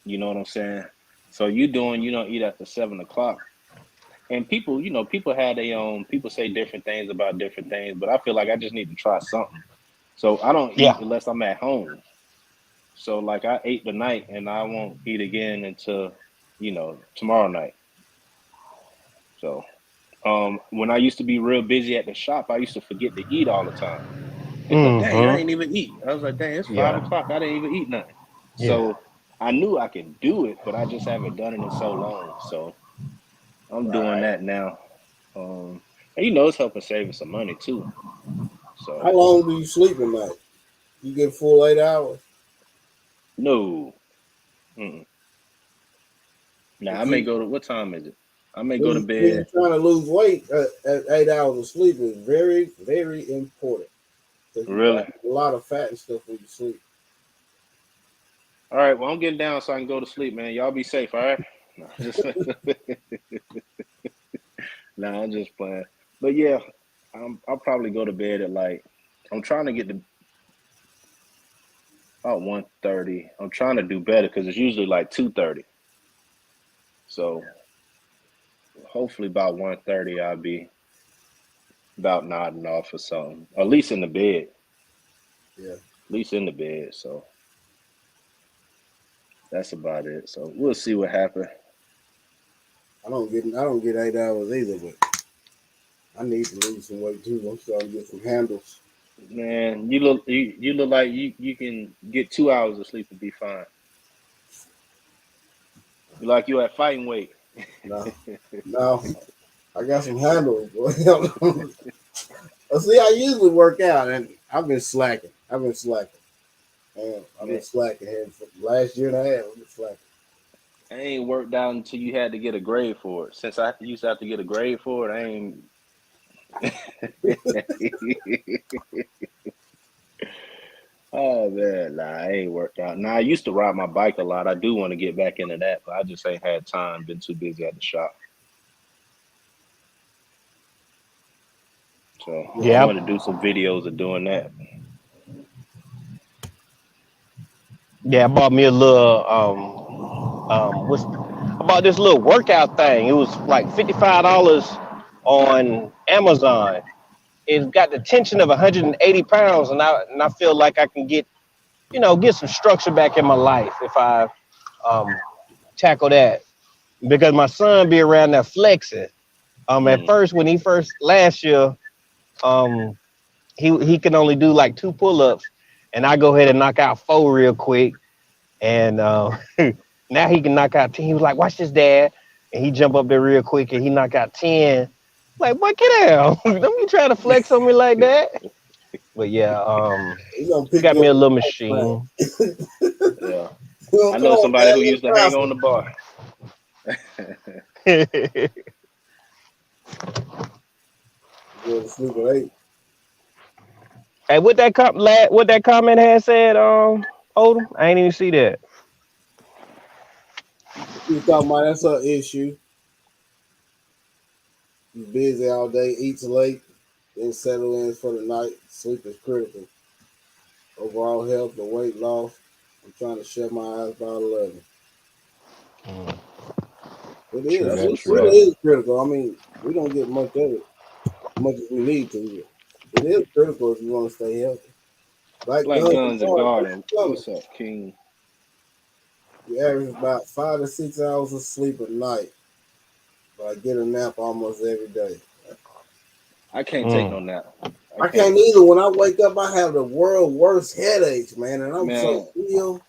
You know what I'm saying? So you don't eat after 7 o'clock. And people, people have their own. People say different things about different things, but I feel like I just need to try something. So I don't eat yeah, unless I'm at home. So like I ate tonight, and I won't eat again until tomorrow night. So when I used to be real busy at the shop, I used to forget to eat all the time. It's like, dang, I mm-hmm, ain't even eat. I was like, dang, it's five yeah, o'clock. I didn't even eat nothing. yeah, So I knew I could do it, but I just haven't done it in so long. So I'm doing right. that now. And it's helping saving some money too. So How long do you sleep at night? You get full 8 hours. no, mm-mm. Now I If may you go to what time is it? I may go to when you're bed. trying to lose weight, at 8 hours of sleep is very, very important because you Really? burn a lot of fat and stuff when you sleep. All right. Well, I'm getting down so I can go to sleep, man. Y'all be safe. All right. No, just no, I'm just playing. But yeah, I'll probably go to bed at like I'm trying to get to about 1:30. I'm trying to do better because it's usually like 2:30. So hopefully about 1:30 I'll be about nodding off or something. At least in the bed. Yeah, At least in the bed. So that's about it. So we'll see what happens. I don't get 8 hours either, but I need to lose some weight too. I'm starting to get some handles. Man, you look like you can get 2 hours of sleep and be fine. You like you at fighting weight. No, no, I got some handles. Boy. See, I usually work out, and I've been slacking. Man, I've been Man, slacking here for the last year and a half. I've been slacking. I ain't worked out until you had to get a grade for it. Since I used to have to get a grade for it, I ain't. Oh man, nah, I ain't worked out. Nah, I used to ride my bike a lot. I do want to get back into that, but I just ain't had time. Been too busy at the shop. So I Yeah, Yeah, want to do some videos of doing that. Yeah, I bought me a little what's I bought this little workout thing. It was like $55 on Amazon. It's got the tension of 180 pounds, and I feel like I can get some structure back in my life if I um tackle that because my son be around there flexing. At Mm. first when he first last year, um he can only do like 2 pull-ups, and I go ahead and knock out 4 real quick, and now he can knock out 10. He was like, "Watch this, Dad," and he jump up there real quick and he knock out 10. Like, what? Get out! Don't be trying to flex on me like that. But yeah, He gonna he pick got you me a up little and man. machine. Yeah. He gonna I come know on, somebody Dad, who let's used to hang on try the bar. Hey, go to sleep at 8. what that comment had said, Odom? I ain't even see that. You talking about that's her issue. You busy all day, eats late, then settle in for the night. Sleep is critical. Overall health, the weight loss. I'm trying to shut my eyes by 11. Mm, It true is. That's that. It what's True really up. that. is critical. I mean, we don't get much of it, as much as we need to. It is critical if you want to stay healthy. Like Black guns and Guns and Garden, Garden. coming. What's up, King? You average about 5 to 6 hours of sleep a night, but I get a nap almost every day. I can't take no Mm. nap. I I can't. can't either. When I wake up, I have the world worst headaches, man, and I'm so Man, ill.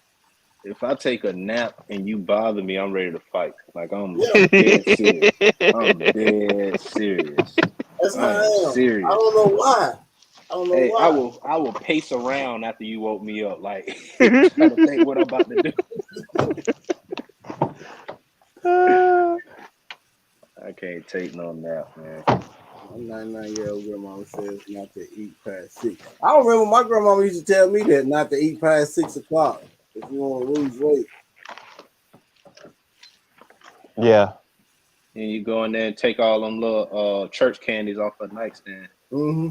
if I take a nap and you bother me, I'm ready to fight. Like Yeah, I'm dead serious. I'm dead serious. that's how I am I am. I don't serious. know why. I don't know Hey, why. I will pace around after you woke me up, like trying to think what I'm about to do. I can't take no nap, man. My 99-year-old grandmama says not to eat past 6. I remember my grandmama used to tell me that not to eat past 6 o'clock if you want to lose weight. Yeah. And you go in there and take all them little church candies off her nightstand. Mm-hmm.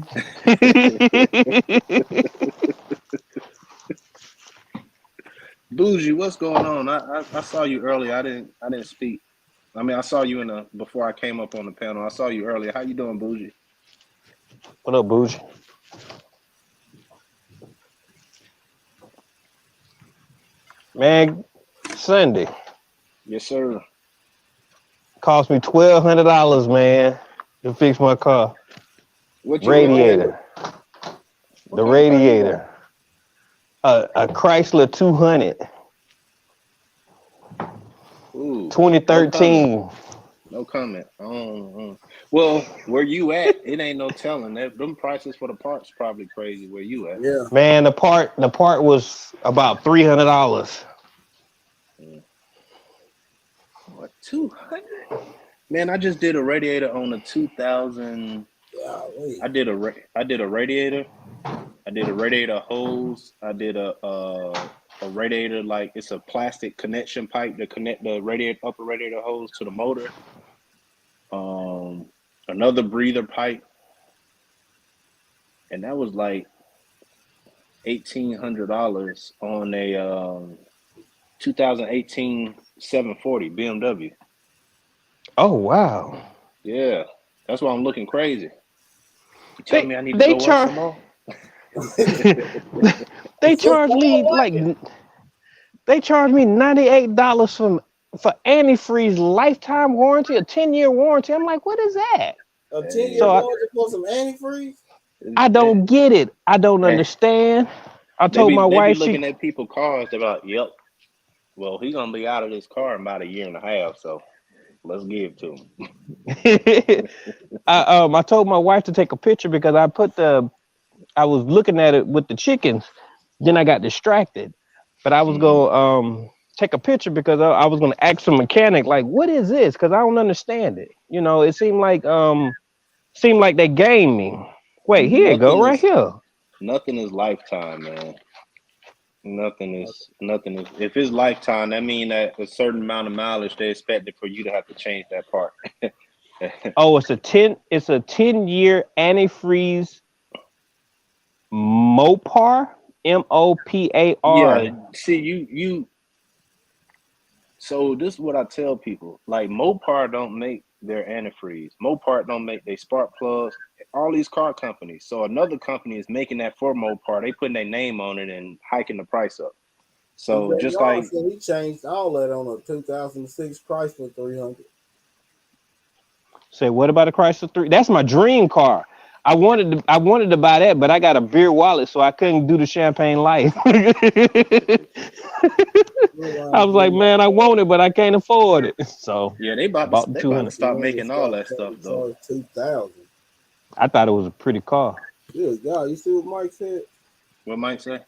Bougie, what's going on? I saw you earlier. I didn't speak. I mean, I saw you in the before I came up on the panel. I saw you earlier. How you doing, Bougie? What up, Bougie? Man, Sunday Yes, sir. cost me $1,200, man, to fix my car What you repaired? radiator. What The kind of car you got? radiator, a Chrysler 200, Ooh, no comment. 2013. No comment. Well, where you at? It ain't no telling. Them prices for the parts probably crazy. Where you at? Yeah. Man, the part was about $300. What 200? Man, I just did a radiator on a 2000. Golly. I did a radiator. I did a radiator hose. I did a radiator, like it's a plastic connection pipe to connect the radiator upper radiator hose to the motor. Another breather pipe, and that was like $1,800 on a 2018 740 BMW. Oh wow. Yeah, that's why I'm looking crazy. You tell They me I need to they go work charge some more? they charge me like they charge me $98 for antifreeze lifetime warranty, a 10-year warranty. I'm like, what is that? A Hey, 10-year So warranty for some antifreeze? I don't get it. I don't hey, understand. I they told my be wife looking at people cars. They're like, yep. Well, he's gonna be out of this car in about a year and a half, so let's give it to him. I told my wife to take a picture because I was looking at it with the chickens. Then I got distracted. But I was Mm-hmm. gonna take a picture because I was gonna ask the mechanic, like, what is this? Because I don't understand it. It seemed like they gamed me. Wait, here you go, right here. Nothing is lifetime, man. Nothing is. If it's lifetime, that means that a certain amount of mileage they expected for you to have to change that part. Oh, it's a 10-year antifreeze Mopar Mopar. Yeah, see, you. So this is what I tell people. Like Mopar don't make their antifreeze. Mopar don't make their spark plugs. All these car companies. So another company is making that for Mopar. They putting their name on it and hiking the price up. So just Yarn like said he changed all that on a 2006 Chrysler 300. Say, what about a Chrysler 3? That's my dream car. I wanted to buy that, but I got a beer wallet, so I couldn't do the Champagne Life. I was like, man, I want it, but I can't afford it. So yeah, I bought the they about to 200. stop making all that stuff though. 2000. I thought it was a pretty car. Good God, you see what Mike said? What Mike say?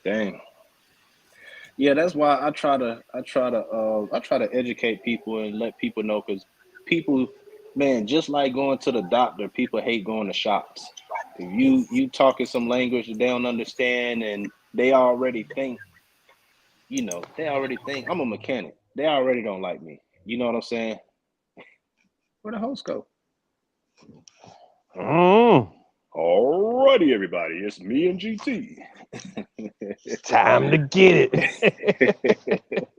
Dang. Yeah, that's why I try to educate people and let people know, because people, man, just like going to the doctor, people hate going to shops. If you talking some language that they don't understand and they already think, I'm a mechanic. They already don't like me. You know what I'm saying? Where the host go? Alrighty, everybody, it's me and GT. Time to get it.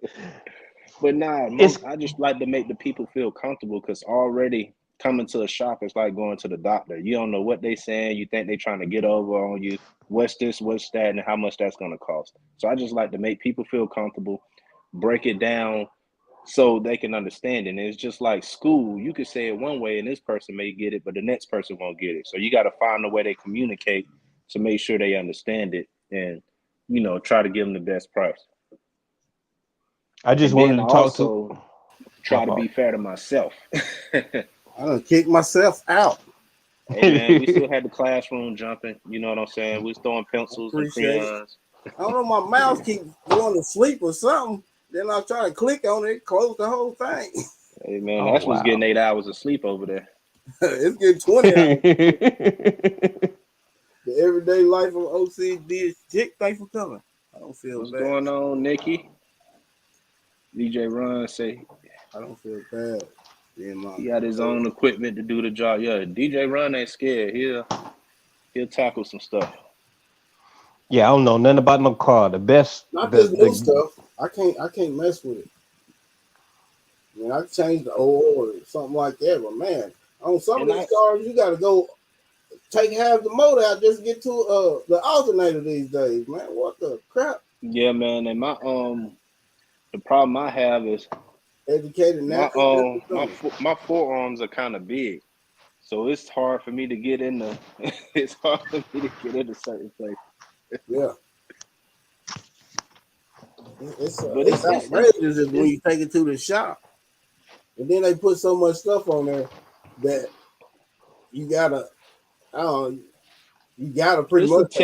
But nah, I just like to make the people feel comfortable, because already coming to a shop is like going to the doctor. You don't know what they saying. You think they trying to get over on you. What's this, what's that, and how much that's going to cost. So I just like to make people feel comfortable, break it down so they can understand it. And it's just like school. You could say it one way and this person may get it, but the next person won't get it. So you got to find a way they communicate to make sure they understand it and, try to give them the best price. I just wanted to talk to. Try to be fair to myself. I done kicked myself out. Hey man, we still had the classroom jumping. You know what I'm saying? We was throwing pencils and crayons. I don't know, my mouse keeps going to sleep or something. Then I try to click on it, close the whole thing. Hey man, that's what's getting 8 hours of sleep over there. It's getting 20 hours. The everyday life of OCD is Dick. Thanks for coming. I don't feel What's bad. going on, Nikki? DJ Ron say I don't feel bad. He got his own equipment to do the job. Yeah, DJ Ron ain't scared. He'll tackle some stuff. Yeah, I don't know nothing about no car. The best, not this new stuff. I can't mess with it. I mean, I can change the oil or something like that, but man, on some of these cars, you got to go take half the motor out just to get to the alternator these days, man. What the crap? Yeah, man. And my the problem I have is educated now. My forearms are kind of big, so it's hard for me to get in the. It's hard for me to get into certain places. Yeah. It's outrageous when you take it to the shop, and then they put so much stuff on there that you gotta pretty much.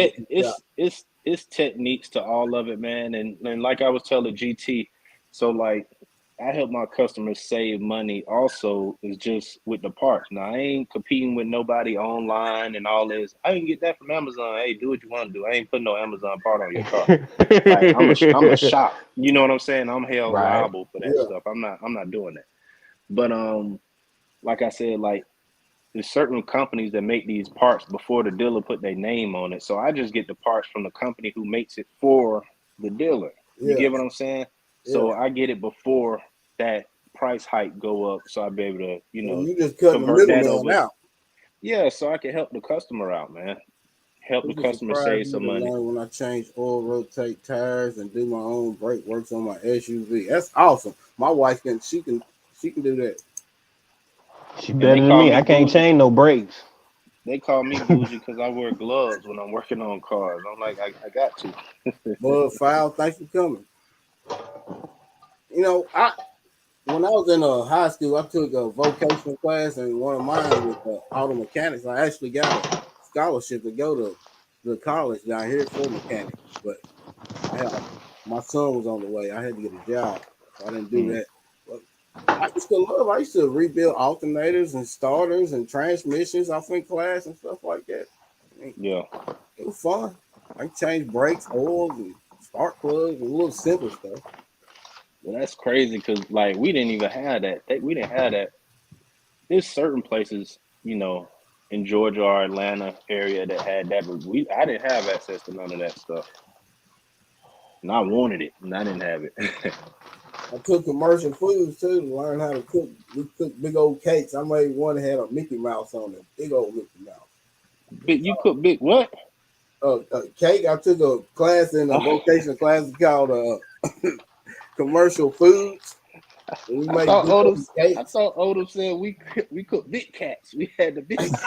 It's techniques to all of it, man, and like I was telling GT, so like I help my customers save money. Also, is just with the parts. Now I ain't competing with nobody online and all this. I can get that from Amazon. Hey, do what you want to do. I ain't putting no Amazon part on your car. Like I'm a shop. You know what I'm saying? I'm held liable for that stuff. I'm not doing that. But like I said, like there's certain companies that make these parts before the dealer put their name on it. So I just get the parts from the company who makes it for the dealer. You get what I'm saying? So I get it before that price hike go up, so I'll be able to, you just cut the middleman out. Yeah, so I can help the customer out, man. Help the customer save some money. When I change oil, rotate tires, and do my own brake works on my SUV, that's awesome. My wife can do that. She better than me. I can't change no brakes. They call me bougie because I wear gloves when I'm working on cars. I'm like, I got to. Bud Foul, thanks for coming. When I was in high school, I took a vocational class, and one of mine was auto mechanics. I actually got a scholarship to go to the college down here for mechanics, but my son was on the way. I had to get a job, so I didn't do that. But I used to rebuild alternators and starters and transmissions off in class and stuff like that. It was fun. I can change brakes, oils, and spark plugs, and little simple stuff. Well, that's crazy because like we didn't even have that. We didn't have that. There's certain places, in Georgia or Atlanta area that had that, but I didn't have access to none of that stuff. And I wanted it, and I didn't have it. I took commercial foods too to learn how to cook. We cooked big old cakes. I made one that had a Mickey Mouse on it, big old Mickey Mouse. You cook big what? Cake. I took a class in a vocational class called commercial foods. And we made I cakes. thought Odom said we cooked big cats. We had the big cats.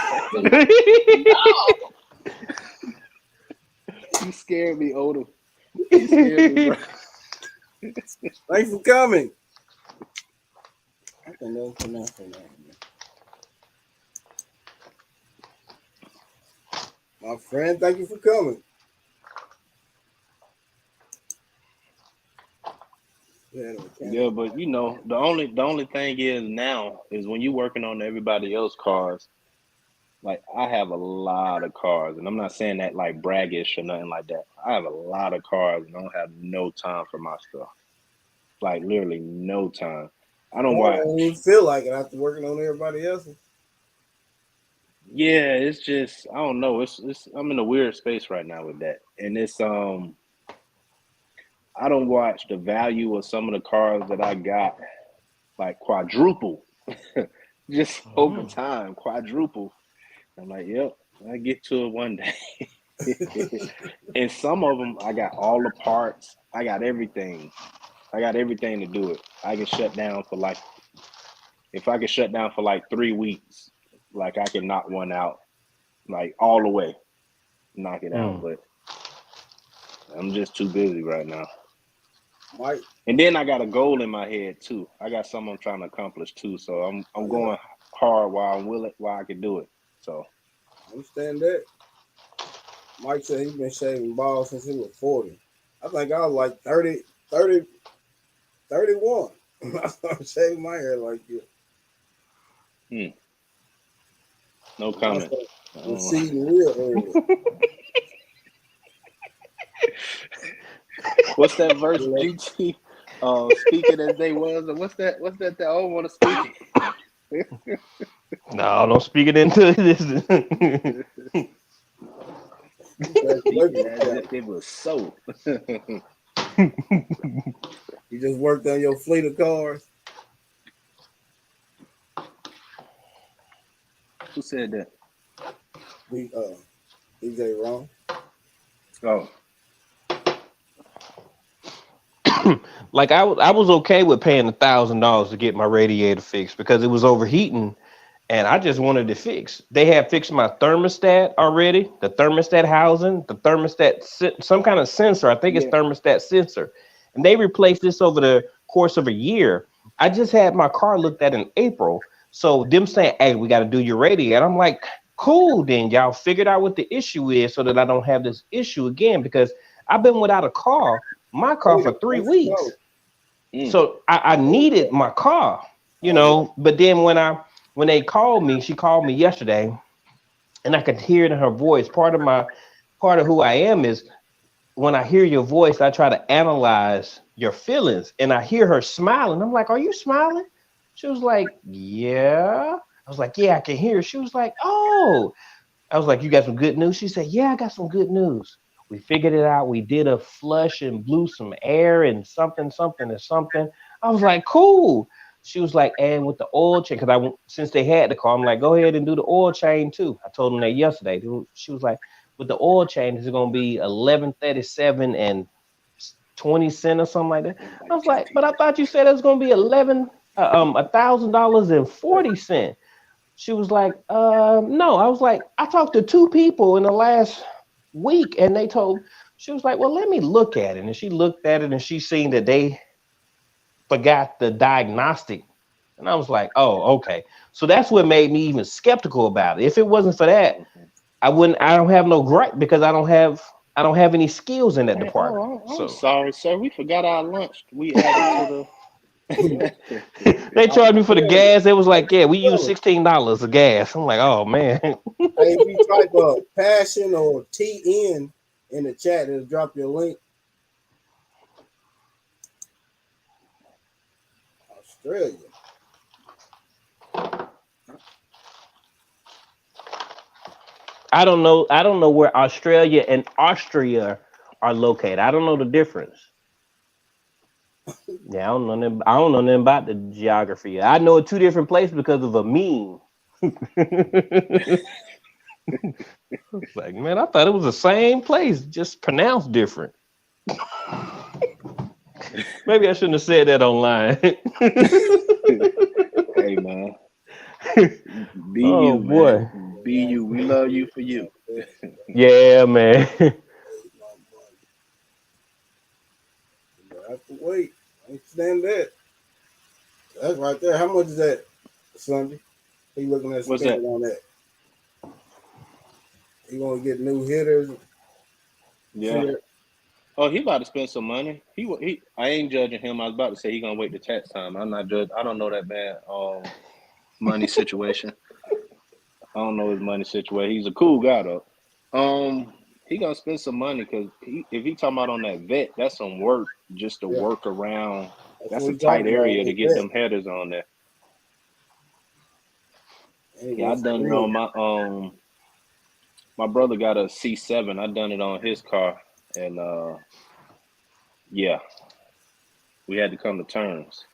You scared me, Odom. You scared me, bro. Thanks for coming. I can never pronounce that name. My friend, thank you for coming. Yeah, but the only thing is now is when you're working on everybody else's cars. Like I have a lot of cars, and I'm not saying that like braggish or nothing like that. I have a lot of cars, and I don't have no time for my stuff. Like literally no time. I don't watch. I don't even feel like it after working on everybody else's. Yeah, it's just I don't know. It's I'm in a weird space right now with that, and it's I don't watch the value of some of the cars that I got like quadruple, just over time quadruple. I'm like, yep, I get to it one day. And some of them, I got all the parts. I got everything. I got everything to do it. I can shut down for like, if I can shut down for like 3 weeks, like I can knock one out, like all the way, knock it out. But I'm just too busy right now. Mike. And then I got a goal in my head too. I got something I'm trying to accomplish too. So I'm going hard while I can do it. So I understand that. Mike said he's been shaving balls since he was 40. I think I was like 30, 31. I started shaving my hair like you. No comment. I'm seeing real early. What's that verse, GT? Speaking as they was, or what's that I don't want to speak? No, don't speak it into this. It was so. You just worked on your fleet of cars. Who said that? DJ Ron. Oh. Like I was okay with paying $1,000 to get my radiator fixed because it was overheating, and I just wanted it fixed. They had fixed my thermostat already, the thermostat housing, the thermostat, some kind of sensor. I think it's thermostat sensor, and they replaced this over the course of a year. I just had my car looked at in April, so them saying, "Hey, we got to do your radiator," I'm like, "Cool, then y'all figured out what the issue is, so that I don't have this issue again." Because I've been without a car. My car for 3 weeks. So I needed my car, but then when they called me, she called me yesterday, and I could hear it in her voice. Part of who I am is when I hear your voice, I try to analyze your feelings, and I hear her smiling. I'm like, "Are you smiling?" She was like, "Yeah." I was like, "Yeah, I can hear." She was like, "Oh." I was like, "You got some good news?" She said, "Yeah, I got some good news. We figured it out. We did a flush and blew some air and something. I was like, "Cool." She was like, "And with the oil change," because since they had the car, I'm like, "Go ahead and do the oil change too." I told them that yesterday. She was like, "With the oil change, it's gonna be $11.37 and 20 cents or something like that." I was like, "But I thought you said it was gonna be $1,000.40." She was like, "No." I was like, "I talked to 2 people in the last week, and she was like, "Well, let me look at it." And she looked at it, and she seen that they forgot the diagnostic, and I was like, "Oh, okay." So that's what made me even skeptical about it. If it wasn't for that, I don't have no gripe, because I don't have any skills in that department. I'm sorry, sir. We forgot our lunch. We added to the. They charged me for the gas. It was like, "Yeah, we use $16 of gas." I'm like, "Oh man." Hey, if you type of passion or TN in the chat. It'll drop your link. Australia. I don't know. I don't know where Australia and Austria are located. I don't know the difference. Yeah, I don't know nothing, I don't know nothing about the geography. I know two different places because of a meme. It's like, man, I thought it was the same place, just pronounced different. Maybe I shouldn't have said that online. Hey man, be Oh you, boy. man. Be you. We love you for you. Yeah, man. I have to wait. I understand that. That's right there. How much is that, Sunday? He looking at What's spending that? on that. He want to get new hitters. Yeah. Oh, he about to spend some money. He. I ain't judging him. I was about to say he gonna wait the tax time. I'm not judging. I don't know that man. Money situation. I don't know his money situation. He's a cool guy though. He gonna spend some money because if he talking about on that vet, that's some work just to Yeah, work around. that's That's what a we tight talking about. area to Ain't get that? them headers on there. And he Yeah, I wants to done it win. on my brother got a C7. I done it on his car, and yeah, we had to come to terms.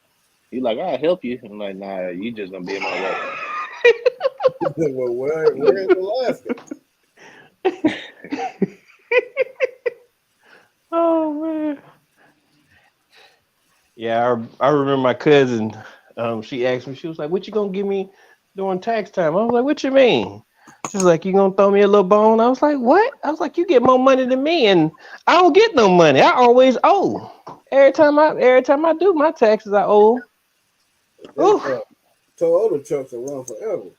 He like, I'll help you. I'm like, nah, you just gonna be in my way. Well, where is Alaska? Oh man. Yeah, I remember my cousin. She asked me, she was like, "What you gonna give me during tax time?" I was like, "What you mean?" She's like, "You gonna throw me a little bone?" I was like, "What?" I was like, "You get more money than me, and I don't get no money. I always owe. Every time I do my taxes, I owe." Them Ooh. Toyota trucks will run forever.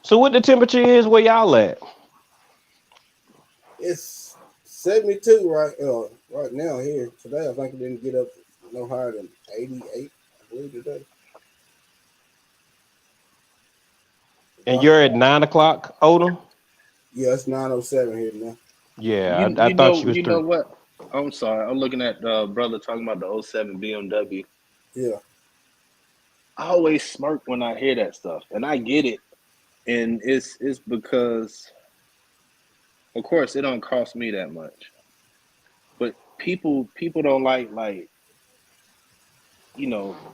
So what the temperature is where y'all at? It's 72 right now here. Today, I think it didn't get up no higher than 88, I believe, today. And you're at 9 o'clock, Odom? Yeah, it's 9:07 here now. Yeah, I You thought you know was you know through. what? I'm sorry. I'm looking at brother talking about the '07 BMW. Yeah, I always smirk when I hear that stuff, and I get it. And it's because, of course, it don't cost me that much. But people don't like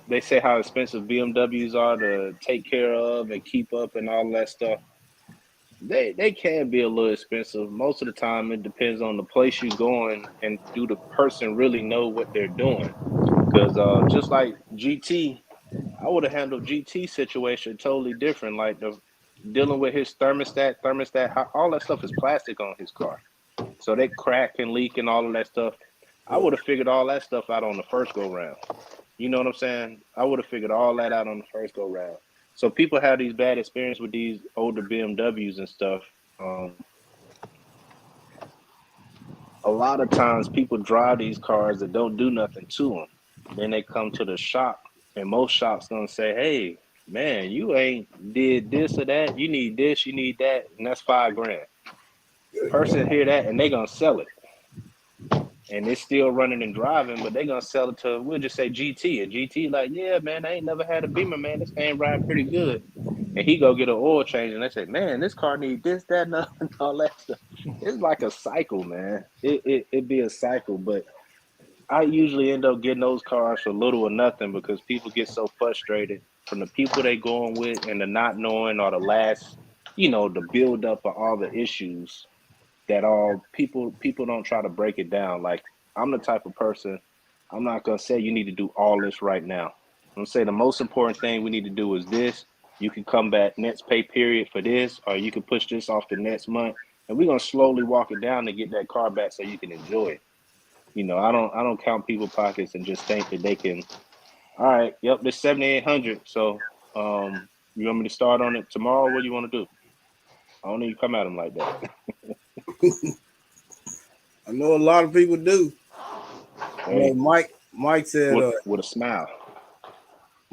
they say how expensive BMWs are to take care of and keep up and all that stuff. They can be a little expensive. Most of the time, it depends on the place you're going and do the person really know what they're doing. Because just like GT, I would have handled GT situation totally different. Like the dealing with his thermostat, all that stuff is plastic on his car, so they crack and leak and all of that stuff. I yeah. would have figured all that stuff out on the first go round. You know what I'm saying? I would have figured all that out on the first go round. So people have these bad experiences with these older BMWs and stuff. Um, a lot of times people drive these cars that don't do nothing to them. Then they come to the shop, and most shops gonna say, "Hey, man, you ain't did this or that. You need this, you need that, and that's $5 grand." Person hear that, and they gonna sell it, and it's still running and driving, but they gonna sell it to, we'll just say GT, and GT like, "Yeah, man, I ain't never had a Beamer, man. This thing riding pretty good." And he go get an oil change, and they say, "Man, this car need this, that, and all that stuff." It's like a cycle, man. It be a cycle, but I usually end up getting those cars for little or nothing because people get so frustrated from the people they going with and the not knowing or the last, the build up of all the issues that all people don't try to break it down. Like, I'm the type of person, I'm not gonna say you need to do all this right now. I'm gonna say the most important thing we need to do is this. You can come back next pay period for this, or you can push this off the next month, and we're gonna slowly walk it down to get that car back so you can enjoy it. I don't count people pockets and just think that they can. All right, yep, this 7,800. So, you want me to start on it tomorrow? What do you want to do? I don't need to come at them like that. I know a lot of people do. You know, Hey, Mike said, with a smile.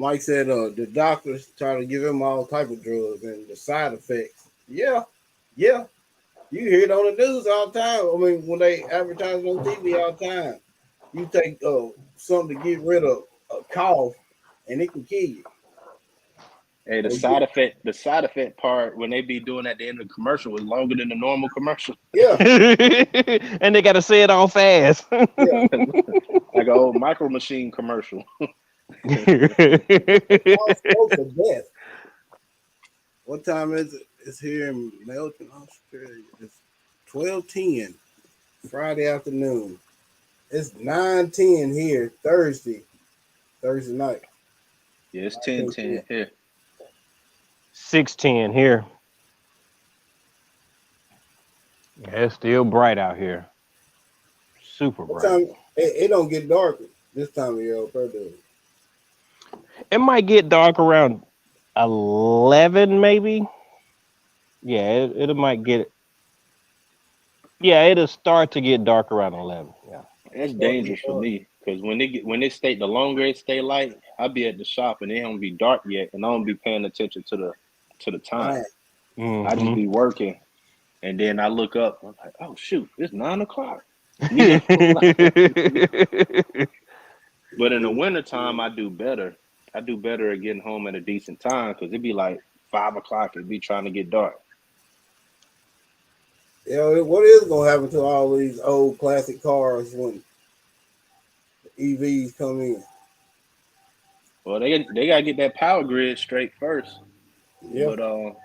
Mike said the doctors trying to give him all type of drugs and the side effects. Yeah, yeah. You hear it on the news all the time. I mean, when they advertise on TV all the time, you take something to get rid of a cough, and it can kill you. Hey, the side effect part when they be doing at the end of the commercial was longer than the normal commercial. Yeah, And they gotta say it all fast. yeah. Like an old Micro Machine commercial. All close to death. What time is it? It's here in Melton, Australia. It's 12:10 Friday afternoon. It's 9:10 here Thursday night. Yeah, it's 10:10 here. 6:10 here. Yeah, it's still bright out here. Super What bright. time? It don't get darker this time of year. It might get dark around 11, maybe. Yeah, it might get. Yeah, it'll start to get dark around 11. Yeah, That's dangerous for me because when the longer it stay light, I'll be at the shop and it don't be dark yet, and I don't be paying attention to the time. Mhm. I just be working, and then I look up. I'm like, oh shoot, it's 9 o'clock. But in the wintertime, I do better. I do better at getting home at a decent time because it'd be like 5 o'clock. It'd be trying to get dark. Yeah, what is gonna happen to all these old classic cars when the EVs come in? Well, they gotta get that power grid straight first. Yeah, But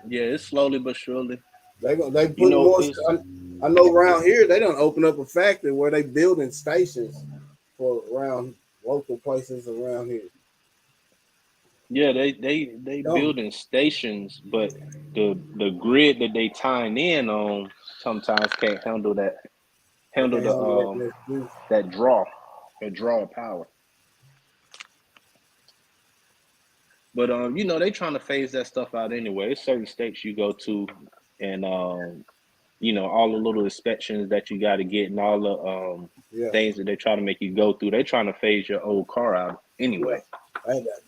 yeah, it's slowly but surely. they put You know, more. I know around here they don't open up a factory where they building stations for around local places around here. yeah, they building stations, but the grid that they tying in on sometimes can't handle that draw of power. But you know, they trying to phase that stuff out anyway. There's certain states you go to, and you know, all the little inspections that you got to get, and all the things that they try to make you go through. They trying to phase your old car out anyway.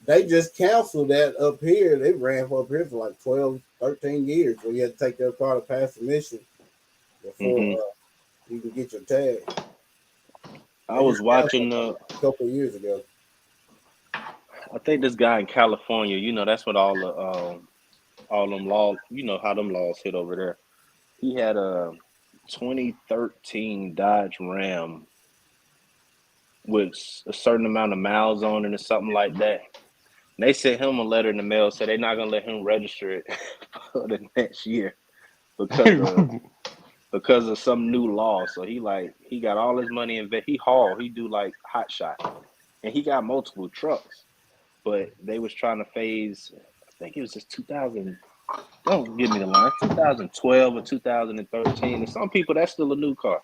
They just canceled that up here. They ran for up here for like 12, 13 years where you had to take their car to pass the mission before you can get your tag. I was watching a couple of years ago. I think this guy in California, you know, that's what all them laws, you know how them laws hit over there. He had a 2013 Dodge Ram with a certain amount of miles on it or something like that. And they sent him a letter in the mail, so they're not gonna let him register it for the next year because of some new law. So he got all his money in. He do like hot shot, and he got multiple trucks. But they was trying to phase, I think it was just 2000, don't give me the line, 2012 or 2013. And some people, that's still a new car.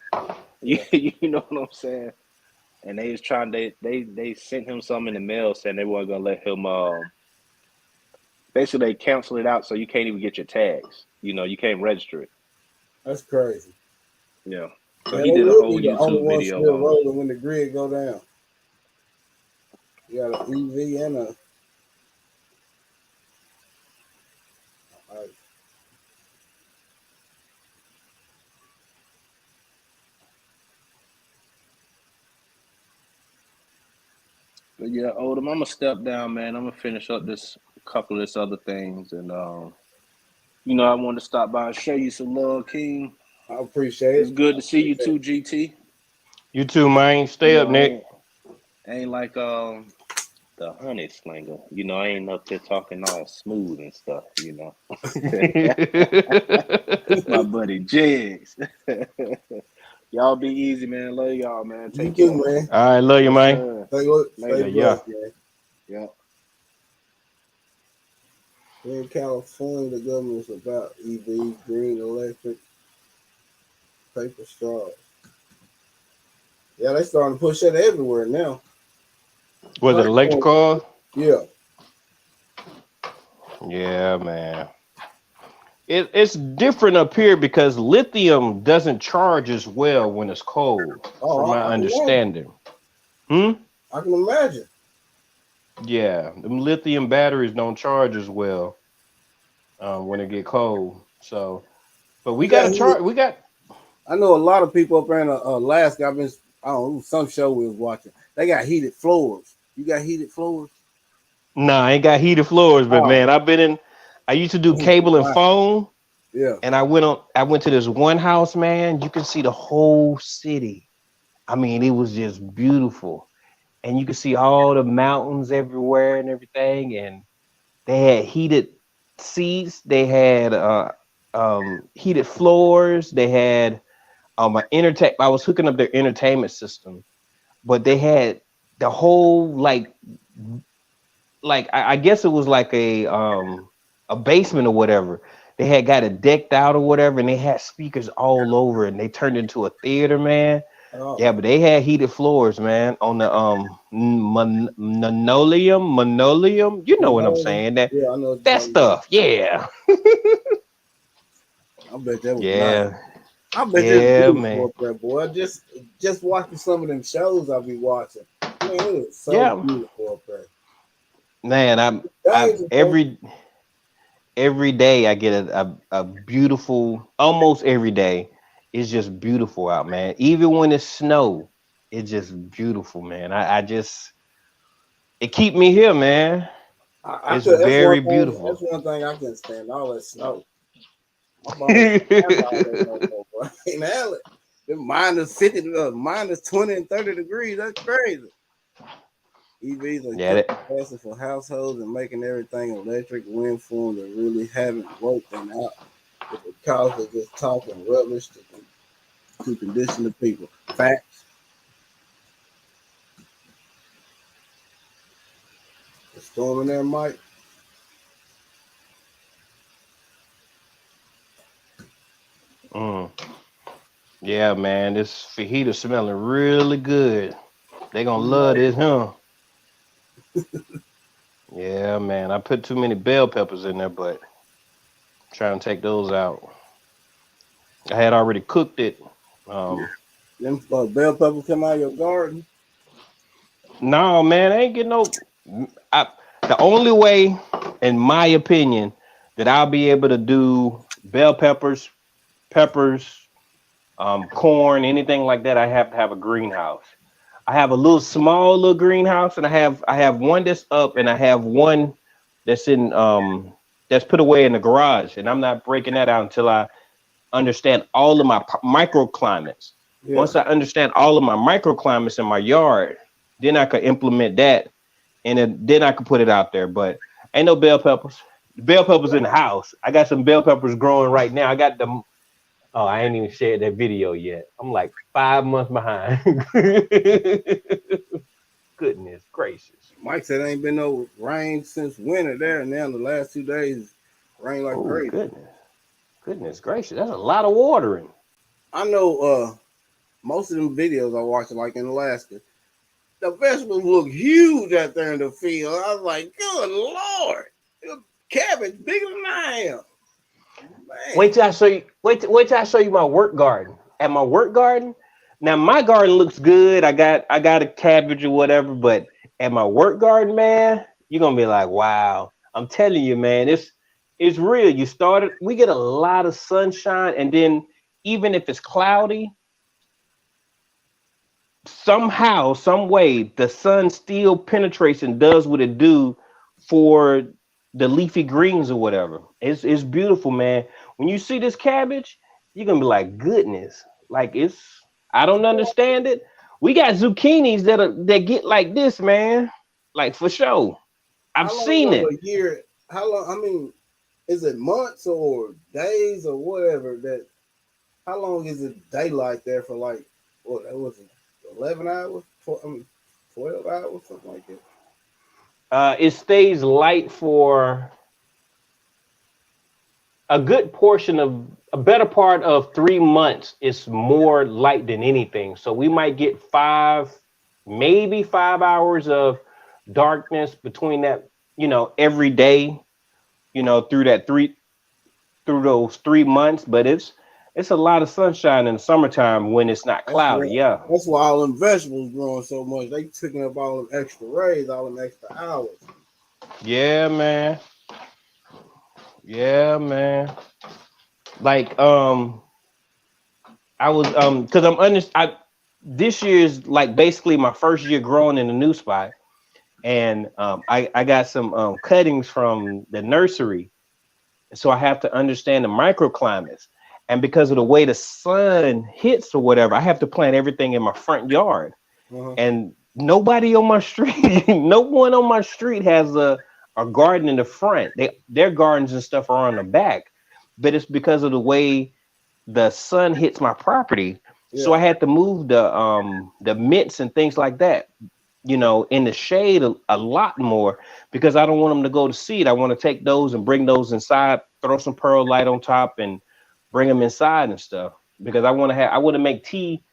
You know what I'm saying? And they was trying, they sent him something in the mail saying they weren't going to let him, basically they canceled it out so you can't even get your tags. You know, you can't register it. That's crazy. Yeah. So he did a whole YouTube video on rolling when the grid go down. You got an EV and a. But yeah, Odom, I'm gonna step down, man. I'm gonna finish up this couple of this other things, and you know, I wanted to stop by and show you some love, King. I appreciate it. It's good to see you too, GT. You too, man. Stay up, Nick. Ain't like the honey slinger, you know. I ain't up there talking all smooth and stuff, you know. My buddy Jigs. Y'all be easy, man. Love y'all, man. Take care, man. All right, love you, man. Stay blessed, man. Yeah. Here in California, the government's about EV, green electric, paper straws. Yeah, they starting to push that everywhere now. Was it electric cars? Yeah. Yeah, man. It's different up here because lithium doesn't charge as well when it's cold, from my understanding. I can imagine. Yeah, them lithium batteries don't charge as well when it get cold. So, but we You got got to heated. charge. We got I know a lot of people up there in Alaska. I don't know, some show we was watching. They got heated floors. You got heated floors? Nah, I ain't got heated floors, but Oh, man, I've been in. I used to do cable and wow. phone, Yeah. and I went to this one house, man. You can see the whole city. I mean, it was just beautiful, and you could see all the mountains everywhere and everything. And they had heated seats. They had heated floors. They had my entertain. I was hooking up their entertainment system, but they had the whole I guess it was like a basement or whatever. They had got it decked out or whatever, and they had speakers all over, and they turned into a theater, man. Oh, Yeah, but they had heated floors, man, on the linoleum. You know what I'm Linoleum. saying? That Yeah, I know what you're that talking about. stuff. Yeah, I bet that was nice. yeah, I bet that's yeah, beautiful man. up there, boy. Just watching some of them shows I'll be watching. Man, it is so Yeah, beautiful up there. man. I'm Danger, though. every day I get a beautiful, almost every day it's just beautiful out, man. Even when it's snow, it's just beautiful, man. I just it keep me here, man. I It's could. That's one very thing. That's beautiful. one thing I can stand. All that snow. My bones can't handle all that no more, bro. I can't handle it. Them -50, -20 and 30 degrees. That's crazy. EVs are Yeah, killing that, faster for households and making everything electric. Wind farms that really haven't worked them out. But the cause of just talking rubbish to condition the people. Facts. The storm in there, Mike. mm, yeah, man. This fajita smelling really good. They gonna love this, huh? Yeah, man. I put too many bell peppers in there, but trying to take those out. I had already cooked it. Um, Them bell peppers come out of your garden. no, man, I ain't getting no. I, the only way, in my opinion, that I'll be able to do bell peppers, peppers, corn, anything like that, I have to have a greenhouse. I have a little small little greenhouse, and I have one that's up, and I have one that's in that's put away in the garage, and I'm not breaking that out until I understand all of my microclimates. Yeah. Once I understand all of my microclimates in my yard, then I could implement that, and then I could put it out there. But ain't no bell peppers. Bell peppers in the house. I got some bell peppers growing right now. I got them. Oh, I ain't even shared that video yet. I'm like 5 months behind. Goodness gracious. Mike said ain't been no rain since winter there, and now the last 2 days rain like Oh crazy. goodness. Goodness gracious. That's a lot of watering. I know most of them videos I watch, like in Alaska, the vegetables look huge out there in the field. I was like, good Lord, the cabbage bigger than I am. Man. Wait till I show you. Wait till I show you my work garden. At my work garden, now my garden looks good. I got a cabbage or whatever, but at my work garden, man, you're gonna be like, wow. I'm telling you, man, it's real. We get a lot of sunshine, and then even if it's cloudy, somehow, some way, the sun still penetrates and does what it do for the leafy greens or whatever. It's beautiful, man. When you see this cabbage, you're gonna be like, goodness, like it's I don't understand it. We got zucchinis that get like this, man. Like for sure. I've How long seen of it. a year? How long? I mean, is it months or days or whatever? That how long is it daylight there for? Like, what? That was it, 11 hours, 12 hours, something like that. It stays light for a good portion of a better part of 3 months. It's more light than anything. So we might get maybe 5 hours of darkness between that, every day, through those 3 months. But it's a lot of sunshine in the summertime when it's not That's cloudy. why, Yeah. that's why all them vegetables growing so much. They taking up all them extra rays, all them extra hours. Yeah, man. Yeah, man. Like I was because I this year's like basically my first year growing in a new spot, and I got some cuttings from the nursery, so I have to understand the microclimates, and because of the way the sun hits or whatever, I have to plant everything in my front yard, Uh-huh. and nobody on my street, no one on my street has a garden in the front. Their gardens and stuff are on the back, but it's because of the way the sun hits my property. So Yeah. I had to move the mints and things like that, in the shade a lot more because I don't want them to go to seed. I want to take those and bring those inside, throw some pearl light on top and bring them inside and stuff because I want to make tea,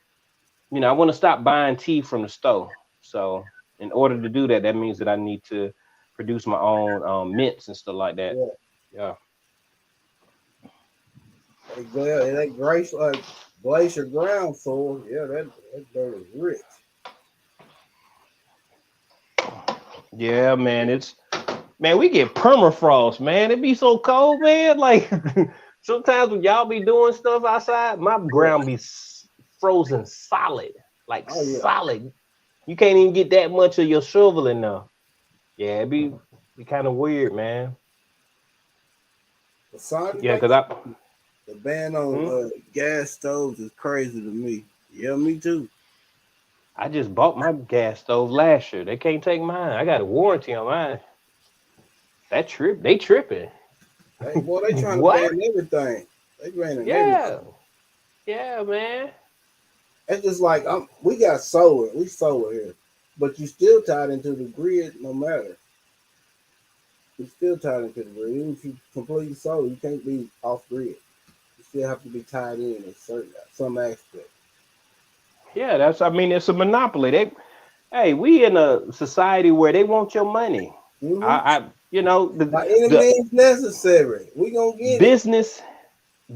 I want to stop buying tea from the store. So in order to do that, that means that I need to produce my own mints and stuff like that. Yeah. Yeah. That glacier ground soil, yeah, that dirt is rich. Yeah, man. Man, we get permafrost, man. It be so cold, man. Like sometimes when y'all be doing stuff outside, my Yeah. ground be frozen solid, like Oh yeah. solid. You can't even get that much of your shovel in there. Yeah, it be kind of weird, man. The sun Yeah, makes cause the ban on hmm, gas stoves is crazy to me. Yeah, me too. I just bought my gas stove last year. They can't take mine. I got a warranty on mine. They tripping. They trying to What? ban everything. They banning everything. Yeah, yeah, man. It's just like we got solar. We solar here, but you still tied into the grid. No matter, you still tied into the grid. Even if you completely solar, you can't be off grid. You still have to be tied in some aspect. Yeah, I mean, it's a monopoly. Hey, we in a society where they want your money. Mm-hmm. The By any the means necessary, we gonna get it. business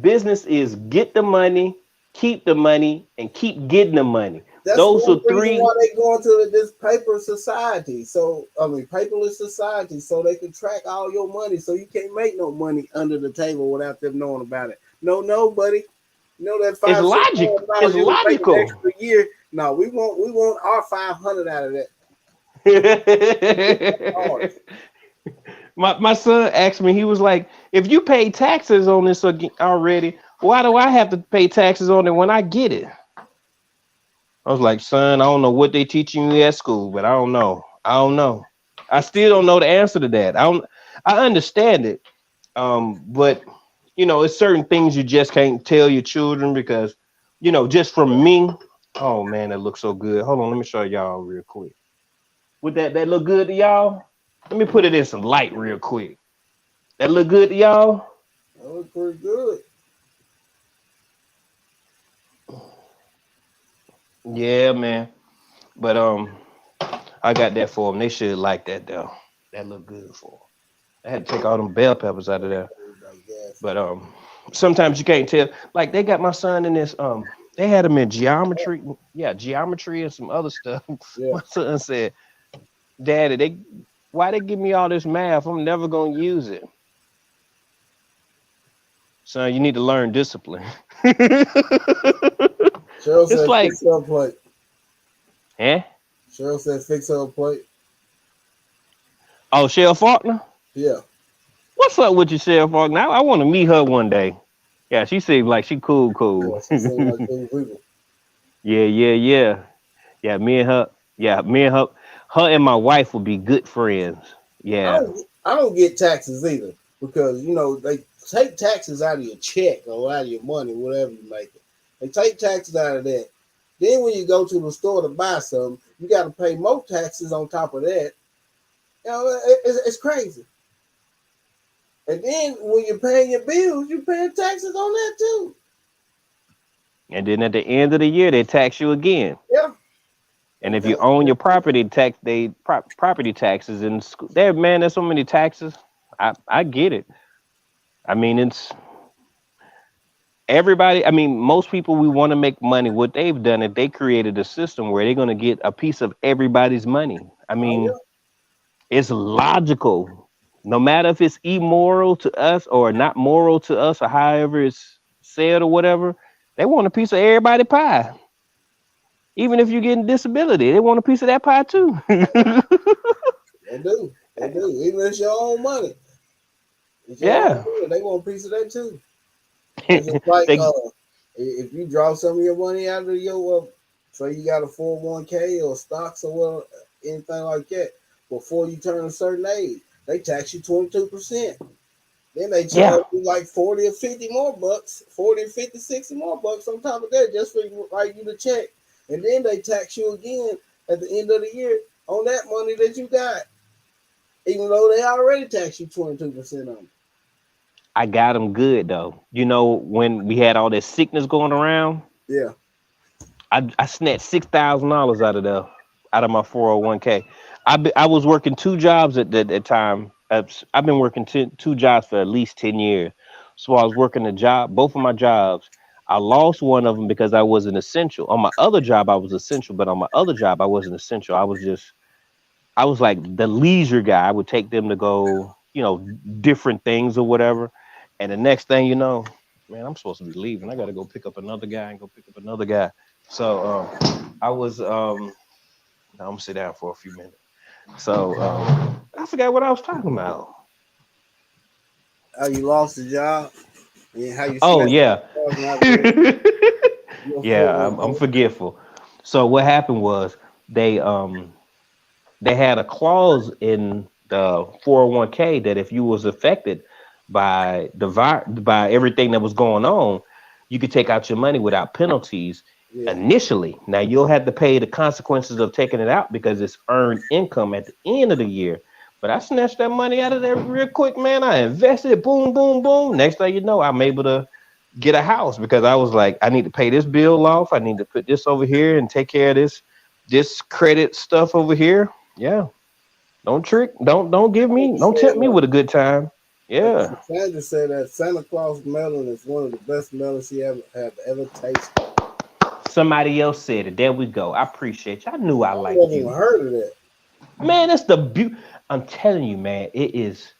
business is get the money, keep the money, and keep getting the money. That's Those one are reason three. why they go into this paper society. So paperless society, so they can track all your money. So you can't make no money under the table without them knowing about it. No, buddy. You know that It's five, six logic. hundred dollars It's you make an logical. extra year. No, we want our 500 out of that. Ours. My son asked me. He was like, "If you pay taxes on this already, why do I have to pay taxes on it when I get it?" I was like, son, I don't know what they teaching you at school, but I don't know. I don't know. I still don't know the answer to that. I understand it. But it's certain things you just can't tell your children because, just from me. Oh man, that looks so good. Hold on, let me show y'all real quick. Would that look good to y'all? Let me put it in some light real quick. That look good to y'all? That was pretty good. Yeah, man. But I got that for them. They should like that though. That look good for them. I had to take all them bell peppers out of there. I guess. But sometimes you can't tell. Like they got my son in this they had him in geometry. Yeah, geometry and some other stuff. Yeah. My son said, Daddy, why they give me all this math? I'm never gonna use it. Son, you need to learn discipline. Cheryl It's said like, fix her plate. eh? Cheryl said fix her plate. Oh, Shell Faulkner? Yeah. What's up with you, Shell Faulkner? I want to meet her one day. Yeah, she seems like she cool. Yeah, she seemed like cool people. Yeah. Yeah, me and her and my wife will be good friends. Yeah. I don't get taxes either because they take taxes out of your check or out of your money, whatever you make it. They take taxes out of that. Then when you go to the store to buy something, you got to pay more taxes on top of that. It's crazy. And then when you're paying your bills, you're paying taxes on that too. And then at the end of the year, they tax you again. Yeah. And if you own your property, property taxes in school. There's so many taxes. I get it. I mean, everybody, I mean, most people we want to make money. What they've done is they created a system where they're going to get a piece of everybody's money. I Oh mean, yeah, it's logical. No matter if it's immoral to us or not moral to us or however it's said or whatever, they want a piece of everybody pie. Even if you're getting disability, they want a piece of that pie too. they do. They do. Even if it's your own money, it's your own Yeah. money. They want a piece of that too. It's just like They, if you draw some of your money out of your so you got a 401k or stocks or anything like that, before you turn a certain age, they tax you 22%. Then they yeah. charge you like 40 or 50 more bucks, 40 and 50, 60 more bucks on top of that just for write you the check. And then they tax you again at the end of the year on that money that you got, even though they already tax you 22% on it. I got them good though. You know, when we had all this sickness going around, Yeah. I snatched $6,000 out of out of my 401k. I was working two jobs at that time. I've been working two jobs for at least 10 years. So I was working a job, both of my jobs. I lost one of them because I wasn't essential. On my other job, I was essential, but on my other job, I wasn't essential. I was like the leisure guy. I would take them to go, different things or whatever. And the next thing you know, man, I'm supposed to be leaving. I got to go pick up another guy and go pick up another guy. So I was now I'm gonna sit down for a few minutes. So I forgot what I was talking about. How you lost the job and how you Oh snatched yeah. your Yeah, I'm 401k. forgetful. So what happened was they they had a clause in the 401k that if you was affected by by everything that was going on, you could take out your money without penalties Yeah. initially. Now you'll have to pay the consequences of taking it out because it's earned income at the end of the year. But I snatched that money out of there real quick, man. I invested it, boom, boom, boom. Next thing you know, I'm able to get a house because I was like, I need to pay this bill off. I need to put this over here and take care of this credit stuff over here. Yeah. Don't tempt me with a good time. Yeah. Sandra said that Santa Claus melon is one of the best melons she have ever tasted. Somebody else said it. There we go. I appreciate you. I knew I I liked never even you. heard of that. Man, that's the beauty. I'm telling you, man, it is.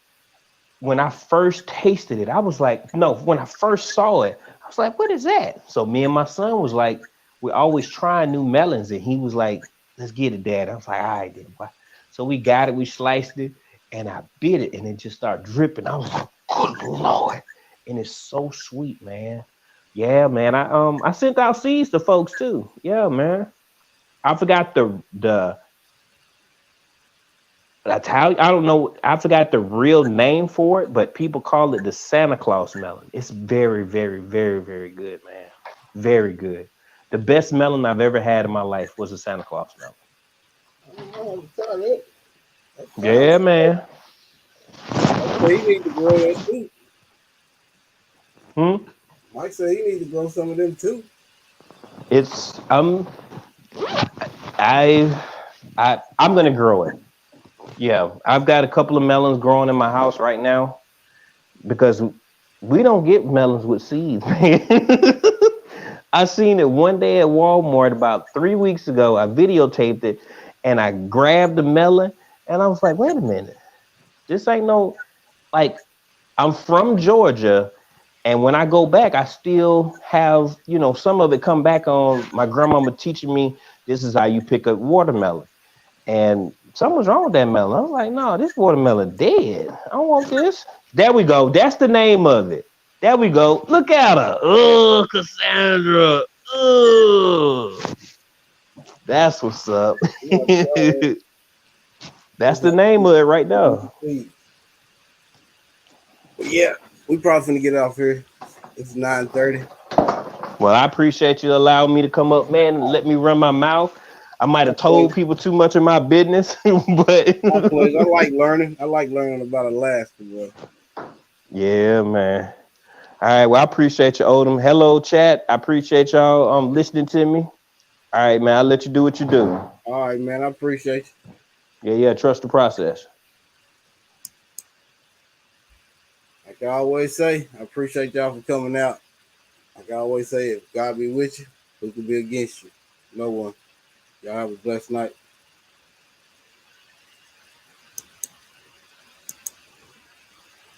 When I first tasted it, I was like, no, when I first saw it, I was like, what is that? So me and my son was like, we're always trying new melons. And he was like, let's get it, Dad. I was like, all right, then. Boy. So we got it, we sliced it, and I bit it, and it just started dripping. I was like, good Lord. And it's so sweet, man. Yeah, man. I sent out seeds to folks too. Yeah, man. I forgot the Italian. I don't know. I forgot the real name for it, but people call it the Santa Claus melon. It's very, very, very, very good, man. Very good. The best melon I've ever had in my life was a Santa Claus melon. I don't know how to tell it. That Yeah, sounds man. so he need to grow that too. Hmm. Mike said he need to grow some of them too. It's I I'm gonna grow it. Yeah, I've got a couple of melons growing in my house right now because we don't get melons with seeds, man. I seen it one day at Walmart about 3 weeks ago. I videotaped it and I grabbed the melon and I was like, wait a minute. This ain't no like I'm from Georgia and when I go back, I still have, some of it come back on my grandmama teaching me this is how you pick up watermelon. And something was wrong with that melon. I was like, no, this watermelon dead. I don't want this. There we go. That's the name of it. There we go. Look at her. Oh, Cassandra. Oh, that's what's up. You know, so That's it's the like, name of it right now. but yeah, we probably finna get off here. It's 9:30. Well, I appreciate you allowing me to come up, man, and let me run my mouth. I might have told people too much of my business, but My pleasure. I like learning. I like learning about Alaska, bro. yeah, man. All right, well, I appreciate you, Odom. Hello, chat. I appreciate y'all listening to me. All right, man. I'll let you do what you do. All right, man. I appreciate you. Yeah. Trust the process. Like I always say, I appreciate y'all for coming out. Like I always say, if God be with you, who can be against you? No one. Y'all have a blessed night.